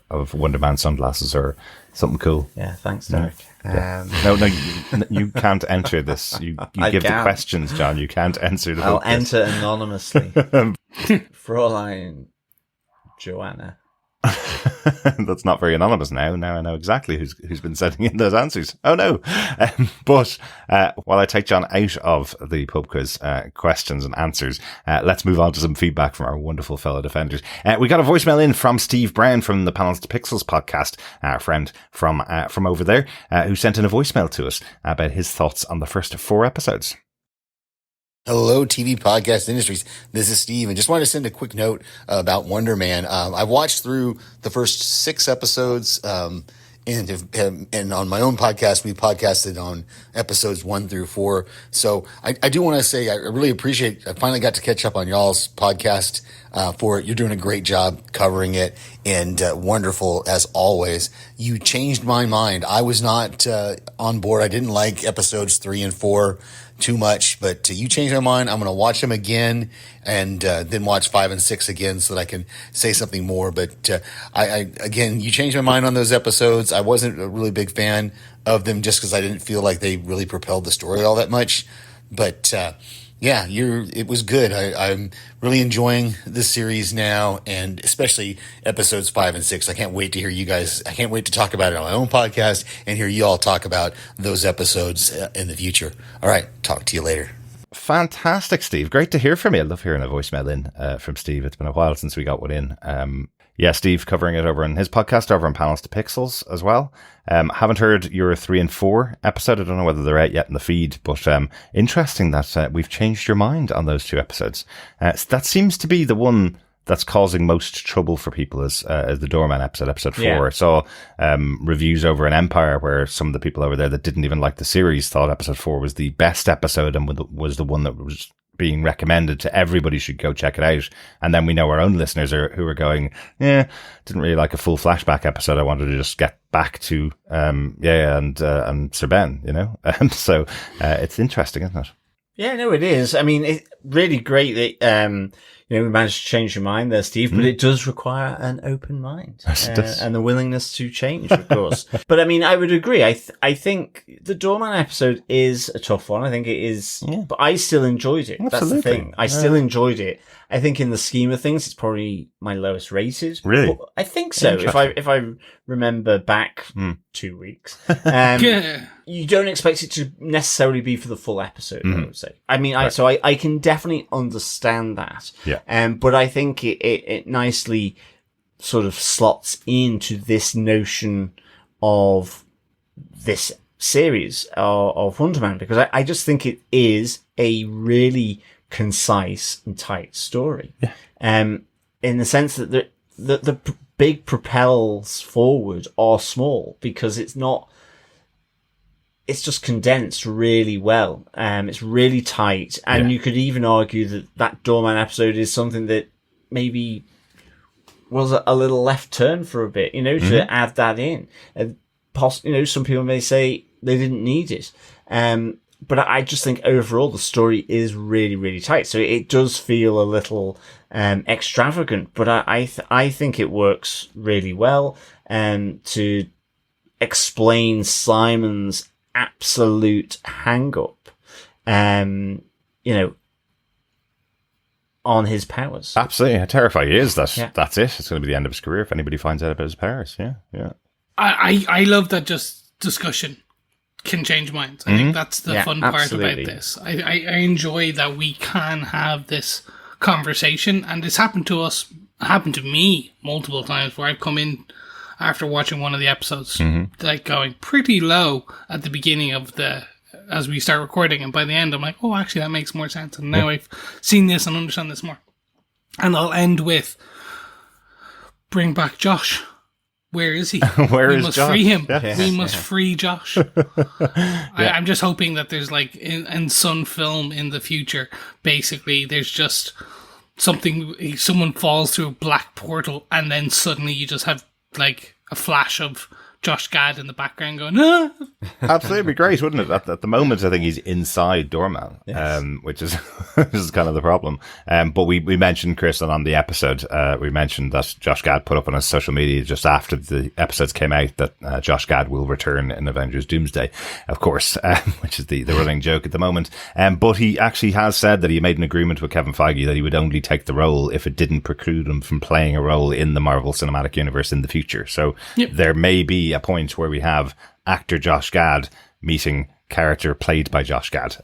of Wonder Man sunglasses or something cool. Yeah, thanks, Derek. No, you can't enter this. You I give the can. questions, John. You can't enter the I'll book. enter anonymously. Fraulein Joanna. That's not very anonymous now. Now I know exactly who's been sending in those answers. Oh no! But while I take John out of the pub quiz questions and answers, let's move on to some feedback from our wonderful fellow defenders. We got a voicemail in from Steve Brown from the Panels to Pixels podcast, our friend from over there, who sent in a voicemail to us about his thoughts on the first 4 episodes. Hello, TV podcast industries. This is Steve, and just wanted to send a quick note about Wonder Man. I've watched through the first 6 episodes, and on my own podcast, we podcasted on episodes 1 through 4. So I do want to say I really appreciate. I finally got to catch up on y'all's podcast for it. You're doing a great job covering it, and wonderful as always. You changed my mind. I was not on board. I didn't like episodes 3 and 4 too much, but you changed my mind. I'm going to watch them again and then watch 5 and 6 again so that I can say something more. But again, you changed my mind on those episodes. I wasn't a really big fan of them just because I didn't feel like they really propelled the story all that much. But yeah, it was good. I'm really enjoying this series now, and especially episodes 5 and 6. I can't wait to hear you guys. I can't wait to talk about it on my own podcast and hear you all talk about those episodes in the future. All right. Talk to you later. Fantastic, Steve. Great to hear from you. I love hearing a voicemail in from Steve. It's been a while since we got one in. Yeah, Steve covering it over on his podcast over on Panels to Pixels as well. Haven't heard your 3 and 4 episode. I don't know whether they're out yet in the feed, but interesting that we've changed your mind on those 2 episodes. That seems to be the one that's causing most trouble for people is the Doorman episode 4. Yeah. I saw reviews over in Empire where some of the people over there that didn't even like the series thought episode 4 was the best episode and was the one that was being recommended to everybody should go check it out. And then we know our own listeners who are going, didn't really like a full flashback episode. I wanted to just get back to and Sir Ben, you know. So it's interesting, isn't it? Yeah, no, it is. I mean, it's really great that, we managed to change your mind there, Steve, but it does require an open mind and the willingness to change, of course. But I mean, I would agree. I think the Doorman episode is a tough one. I think it is, but I still enjoyed it. Absolutely. That's the thing. I still enjoyed it. I think in the scheme of things, it's probably my lowest rated. Really? But I think so. If I remember back 2 weeks, you don't expect it to necessarily be for the full episode, I would say. I mean, I can definitely understand that. Yeah. But I think it nicely sort of slots into this notion of this series of Wonder Man, because I just think it is a really concise and tight story. Yeah. In the sense that the big propels forward are small, because it's just condensed really well. It's really tight. And you could even argue that Doorman episode is something that maybe was a little left turn for a bit, to add that in. Some people may say they didn't need it. But I just think overall the story is really, really tight. So it does feel a little extravagant, but I think it works really well to explain Simon's absolute hang-up, on his powers. Absolutely. How terrifying he is. That's it. It's going to be the end of his career if anybody finds out about his powers. Yeah. I love that just discussion can change minds. I think that's the fun part absolutely. about this. I enjoy that we can have this conversation, and it's happened to me multiple times where I've come in after watching one of the episodes, like going pretty low at the beginning of as we start recording, and by the end I'm like, oh, actually that makes more sense, and now I've seen this and understand this more. And I'll end with, bring back Josh. Where is he? We must Josh? Free him. Yeah. We must free Josh. I'm just hoping that there's like in some film in the future, basically there's just someone falls through a black portal, and then suddenly you just have like a flash of Josh Gad in the background going, ah! Absolutely, it'd be great, wouldn't it? At the moment, I think he's inside Doorman, which is kind of the problem. But we mentioned, Chris, and on the episode, we mentioned that Josh Gad put up on his social media just after the episodes came out that Josh Gad will return in Avengers Doomsday, of course, which is the running joke at the moment. But he actually has said that he made an agreement with Kevin Feige that he would only take the role if it didn't preclude him from playing a role in the Marvel Cinematic Universe in the future. So there may be a point where we have actor Josh Gad meeting character played by Josh Gad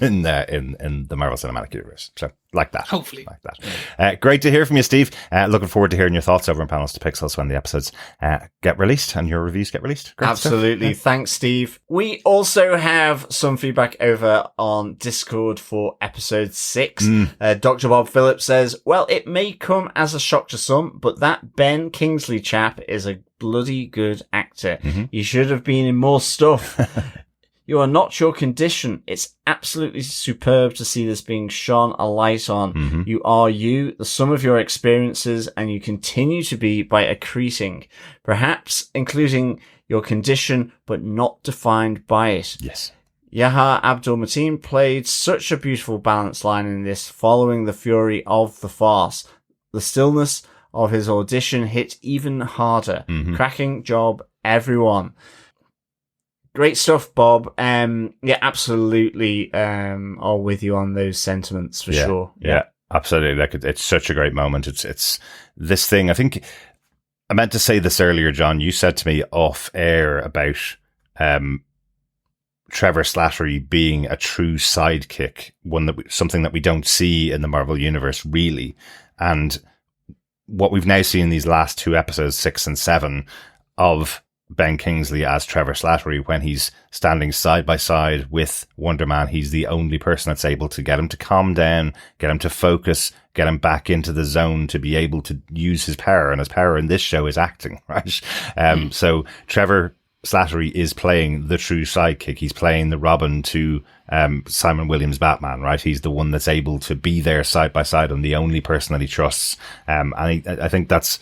in the Marvel Cinematic Universe. So like that. Hopefully. Like that. Great to hear from you, Steve. Looking forward to hearing your thoughts over in Panels to Pixels when the episodes get released and your reviews get released. Great Absolutely. Stuff. Thanks, Steve. We also have some feedback over on Discord for episode 6. Dr. Bob Phillips says, well, it may come as a shock to some, but that Ben Kingsley chap is a bloody good actor. He should have been in more stuff. You are not your condition. It's absolutely superb to see this being shone a light on. You are you, the sum of your experiences, and you continue to be by accreting, perhaps including your condition, but not defined by it. Yes. Yahya Abdul-Mateen played such a beautiful balance line in this, following the fury of the farce. The stillness of his audition hit even harder. Cracking job, everyone. Great stuff, Bob. Yeah, absolutely. I'll with you on those sentiments for sure. Yeah, absolutely. Like it's such a great moment. It's this thing. I think I meant to say this earlier, John. You said to me off air about Trevor Slattery being a true sidekick, something that we don't see in the Marvel Universe really, and what we've now seen in these last 2 episodes, 6 and 7, of Ben Kingsley as Trevor Slattery, when he's standing side by side with Wonder Man, he's the only person that's able to get him to calm down, get him to focus, get him back into the zone to be able to use his power. And his power in this show is acting, right? So Trevor Slattery is playing the true sidekick. He's playing the Robin to Simon Williams' Batman, right? He's the one that's able to be there side by side and the only person that he trusts. And I think that's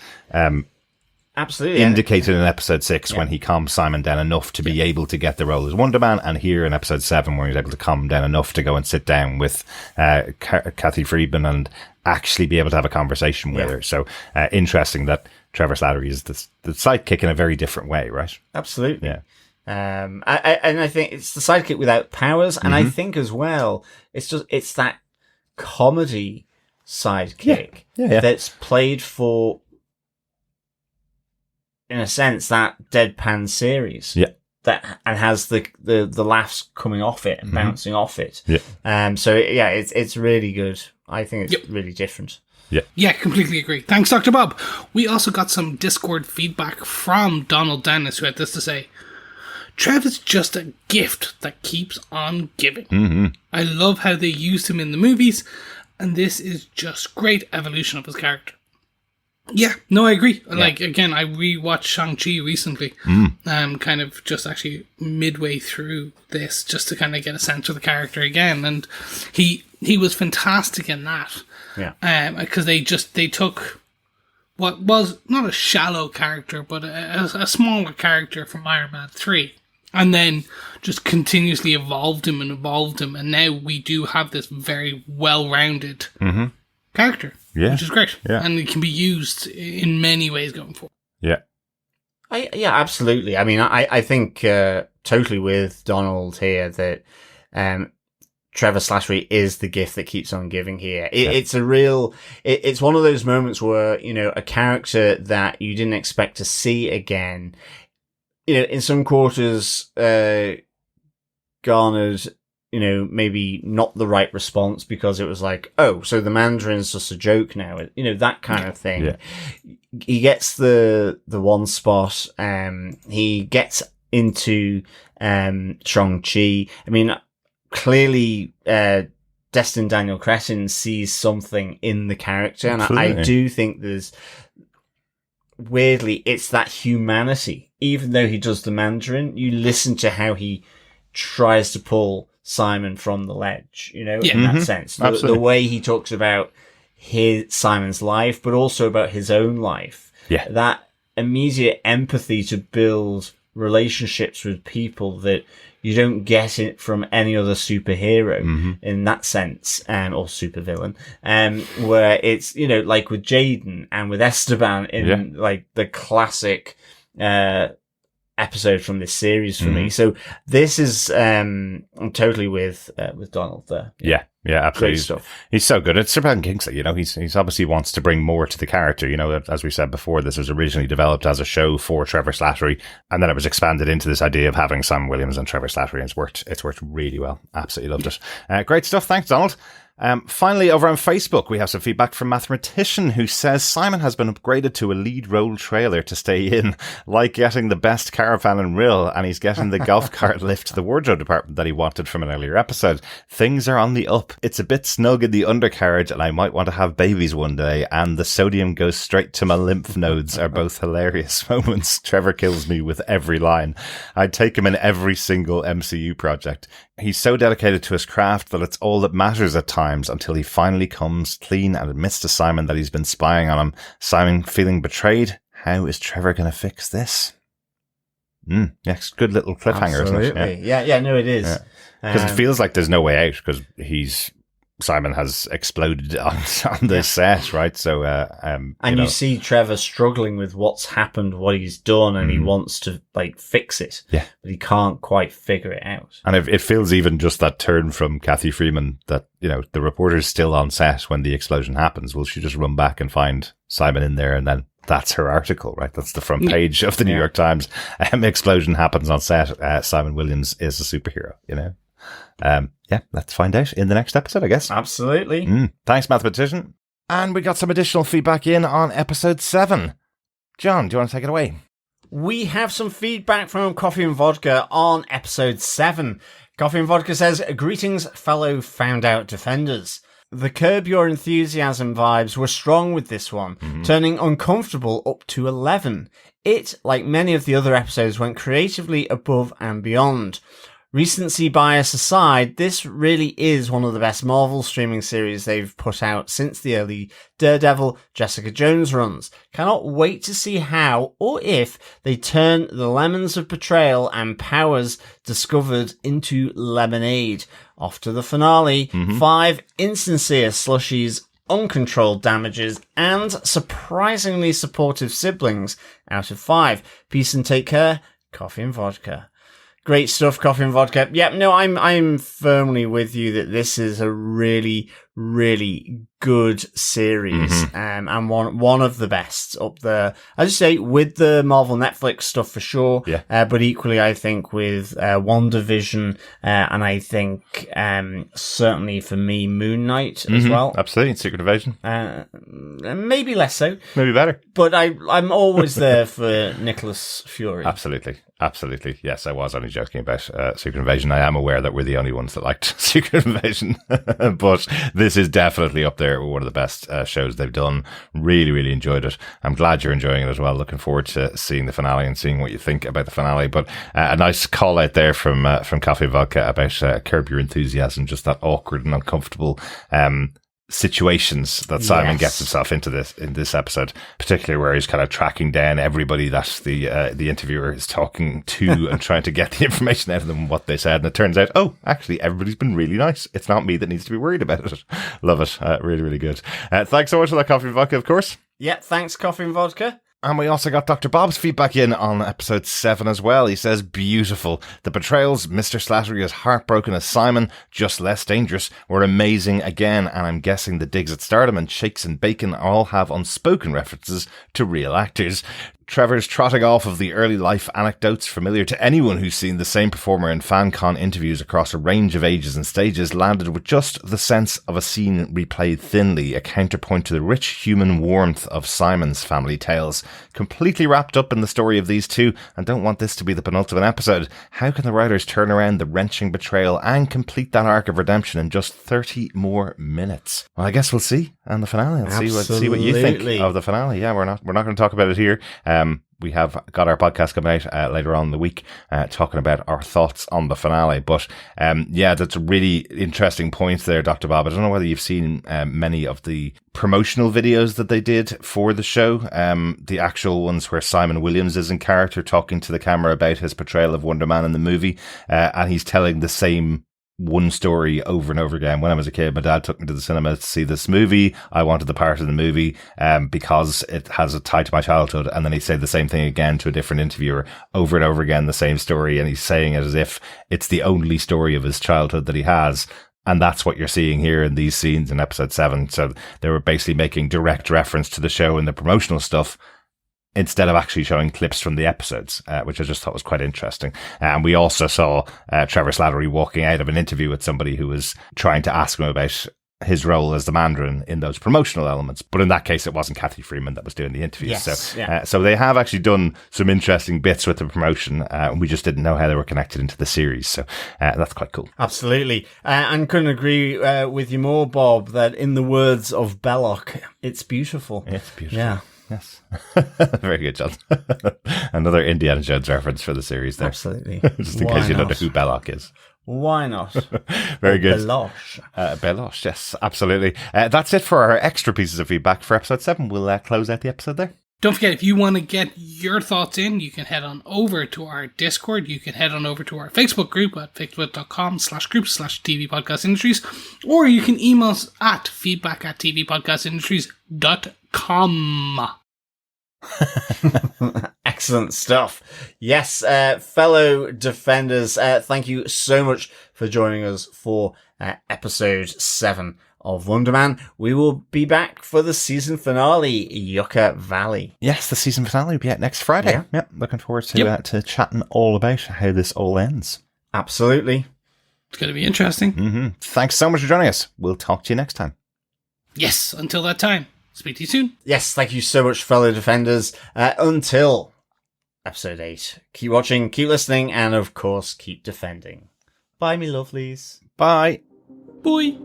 Absolutely. indicated in episode 6 when he calmed Simon down enough to be able to get the role as Wonder Man, and here in episode 7 where he's able to calm him down enough to go and sit down with Kathy Friedman and actually be able to have a conversation with her. So interesting that Trevor Slattery is the sidekick in a very different way, right? Absolutely. Yeah. I think it's the sidekick without powers, and I think as well, it's that comedy sidekick that's played for, in a sense, that deadpan series. Yeah. That and has the laughs coming off it and bouncing off it. Yeah. So it's really good. I think it's really different. Yeah, completely agree. Thanks, Dr. Bob. We also got some Discord feedback from Donald Dennis, who had this to say. Trev is just a gift that keeps on giving. I love how they used him in the movies, and this is just great evolution of his character. Yeah, no, I agree. Yeah. Like, again, I rewatched Shang-Chi recently, kind of just actually midway through this, just to kind of get a sense of the character again, and he was fantastic in that. Yeah. Because they took what was not a shallow character, but a smaller character from Iron Man 3, and then just continuously evolved him, and now we do have this very well-rounded character, which is great, and it can be used in many ways going forward. Yeah. Absolutely. I mean, I think totally with Donald here that Trevor Slattery is the gift that keeps on giving here. It's it's one of those moments where, a character that you didn't expect to see again, in some quarters, garnered, maybe not the right response because it was like, oh, so the Mandarin's just a joke now, that kind of thing. Yeah. He gets the one spot, he gets into, Shang-Chi. I mean, clearly, Destin Daniel Cretton sees something in the character, and I do think weirdly, it's that humanity. Even though he does the Mandarin, you listen to how he tries to pull Simon from the ledge, in that sense. The way he talks about Simon's life, but also about his own life. Yeah. That immediate empathy to build relationships with people that you don't get it from any other superhero in that sense, or supervillain, where it's, like with Jaden and with Esteban in like the classic, episode from this series for me. So this is, I'm totally with Donald there. Yeah, absolutely. Great stuff. He's so good. It's Sir Ben Kingsley, he's obviously wants to bring more to the character. As we said before, this was originally developed as a show for Trevor Slattery, and then it was expanded into this idea of having Simon Williams and Trevor Slattery, and it's worked really well. Absolutely loved it. Great stuff. Thanks, Donald. Finally, over on Facebook, we have some feedback from Mathematician, who says Simon has been upgraded to a lead role trailer to stay in, like getting the best caravan and rill, and he's getting the golf cart lift to the wardrobe department that he wanted from an earlier episode. Things are on the up. It's a bit snug in the undercarriage, and I might want to have babies one day, and the sodium goes straight to my lymph nodes are both hilarious moments. Trevor kills me with every line. I'd take him in every single MCU project. He's so dedicated to his craft that it's all that matters at times, until he finally comes clean and admits to Simon that he's been spying on him. Simon feeling betrayed. How is Trevor going to fix this? Yes, good little cliffhanger, Absolutely. Isn't it? Yeah, no, it is. Because it feels like there's no way out, because Simon has exploded on the set, right? So, you see Trevor struggling with what's happened, what he's done, and he wants to fix it. Yeah, but he can't quite figure it out. And it feels even just that turn from Kathy Friedman that the reporter's still on set when the explosion happens. Will she just run back and find Simon in there, and then that's her article, right? That's the front page of the New York Times. Explosion happens on set. Simon Williams is a superhero. Let's find out in the next episode, I guess. Absolutely. Thanks, Mathematician. And we got some additional feedback in on episode 7. John, do you want to take it away? We have some feedback from Coffee and Vodka on episode 7. Coffee and Vodka says, greetings, fellow found out defenders. The Curb Your Enthusiasm vibes were strong with this one, turning uncomfortable up to 11. It, like many of the other episodes, went creatively above and beyond. Recency bias aside, this really is one of the best Marvel streaming series they've put out since the early Daredevil, Jessica Jones runs. Cannot wait to see how, or if, they turn the lemons of betrayal and powers discovered into lemonade. Off to the finale, 5 insincere slushies, uncontrolled damages, and surprisingly supportive siblings out of 5. Peace and take care, coffee and vodka. Great stuff, coffee and vodka. Yep, no, I'm firmly with you that this is a really, really good series, and one of the best up there. As you say, with the Marvel Netflix stuff for sure, but equally, I think with WandaVision, and I think certainly for me, Moon Knight as well. Absolutely, Secret Invasion. Maybe less so. Maybe better. But I'm always there for Nicholas Fury. Absolutely. Yes, I was only joking about Secret Invasion. I am aware that we're the only ones that liked Secret Invasion, but this is definitely up there with one of the best shows they've done. Really, really enjoyed it. I'm glad you're enjoying it as well. Looking forward to seeing the finale and seeing what you think about the finale. But a nice call out there from Coffee and Vodka about Curb Your Enthusiasm, just that awkward and uncomfortable situations that Simon gets himself into in this episode, particularly where he's kind of tracking down everybody that the interviewer is talking to and trying to get the information out of them, what they said, and it turns out, oh, actually everybody's been really nice. It's not me that needs to be worried about it. Love it. Really, really good. Thanks so much for that Coffee and Vodka, of course. Yeah, thanks, Coffee and Vodka. And we also got Dr. Bob's feedback in on episode 7 as well. He says, beautiful. The betrayals, Mr. Slattery as heartbroken as Simon, just less dangerous, were amazing again. And I'm guessing the digs at Stardom and Shakes and Bacon all have unspoken references to real actors. Trevor's trotting off of the early life anecdotes familiar to anyone who's seen the same performer in fan con interviews across a range of ages and stages landed with just the sense of a scene replayed thinly, a counterpoint to the rich human warmth of Simon's family tales. Completely wrapped up in the story of these two, and don't want this to be the penultimate episode. How can the writers turn around the wrenching betrayal and complete that arc of redemption in just 30 more minutes? Well, I guess we'll see on the finale and see what you think of the finale. Yeah, we're not going to talk about it here. We have got our podcast coming out later on in the week, talking about our thoughts on the finale. But that's a really interesting point there, Dr. Bob. I don't know whether you've seen many of the promotional videos that they did for the show, the actual ones where Simon Williams is in character talking to the camera about his portrayal of Wonder Man in the movie, and he's telling the same one story over and over again. When I was a kid, my dad took me to the cinema to see this movie. I wanted the part of the movie because it has a tie to my childhood. And then he said the same thing again to a different interviewer over and over again, the same story. And he's saying it as if it's the only story of his childhood that he has. And that's what you're seeing here in these scenes in episode 7. So they were basically making direct reference to the show and the promotional stuff, instead of actually showing clips from the episodes, which I just thought was quite interesting. And we also saw Trevor Slattery walking out of an interview with somebody who was trying to ask him about his role as the Mandarin in those promotional elements. But in that case, it wasn't Kathy Friedman that was doing the interview. Yes, so they have actually done some interesting bits with the promotion, and we just didn't know how they were connected into the series. So that's quite cool. Absolutely. And couldn't agree with you more, Bob, that in the words of Belloc, it's beautiful. It's beautiful. Yeah. Yes. Very good, John. Another Indiana Jones reference for the series there. Absolutely. Just in case you don't know who Belloc is. Why not? Very good. Beloche. Beloche, yes, absolutely. That's it for our extra pieces of feedback for episode 7. We'll close out the episode there. Don't forget, if you want to get your thoughts in, you can head on over to our Discord. You can head on over to our Facebook group at facebook.com/group/tvpodcastindustries, or you can email us at feedback@tvpodcastindustries.com. Excellent stuff. Yes, fellow defenders, thank you so much for joining us for episode 7 of Wonder Man. We will be back for the season finale, Yucca Valley. Yes, the season finale will be out next Friday. Yeah, looking forward to chatting all about how this all ends. Absolutely. It's going to be interesting. Mm-hmm. Thanks so much for joining us. We'll talk to you next time. Yes, until that time. Speak to you soon. Yes, thank you so much, fellow defenders. Until episode 8. Keep watching, keep listening, and of course, keep defending. Bye, me lovelies. Bye. Bye.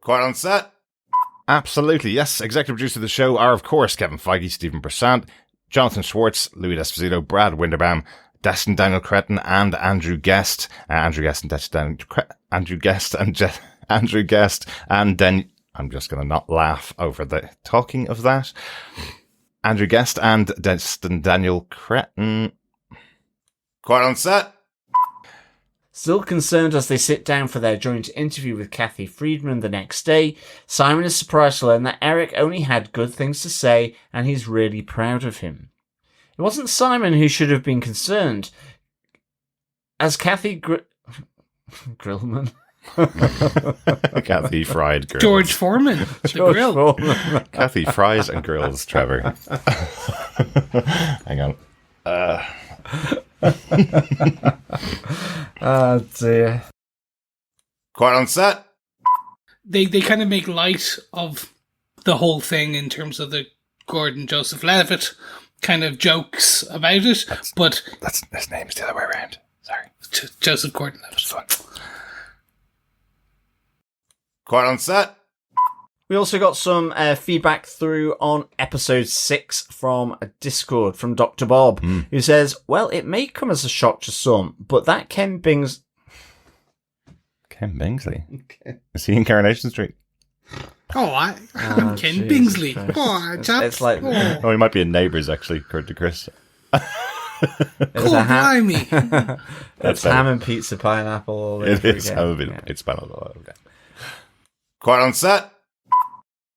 Quiet on set. Absolutely, yes. Executive producer of the show are, of course, Kevin Feige, Stephen Broussard, Jonathan Schwartz, Louis Esposito, Brad Winderbaum, Destin, Daniel Cretton, and Andrew Guest. Andrew Guest and then I'm just going to not laugh over the talking of that. Andrew Guest and Destin Daniel Cretton. Quiet on set. Still concerned as they sit down for their joint interview with Kathy Friedman the next day, Simon is surprised to learn that Eric only had good things to say and he's really proud of him. It wasn't Simon who should have been concerned, as Kathy Grillman. Kathy fried grills. George Foreman. The grill. Foreman. Kathy fries and grills, Trevor. Hang on. Oh dear. Quiet on set. They kind of make light of the whole thing in terms of the Gordon Joseph Levitt kind of jokes about it, but That's his name's the other way around. Sorry. Joseph Gordon Levitt. Fun. Quiet on set. We also got some feedback through on episode 6 from a Discord from Dr. Bob, who says, well, it may come as a shock to some, but that Ken Bingsley. Is he in Coronation Street? I'm Ken Bingsley. Christ. Oh, chap. It's like, Oh, he might be in Neighbours, actually, according to Chris. it's a ham. Blimey. It's ham and pizza pineapple all It over is. again. It's been a lot. Okay. Quiet on set.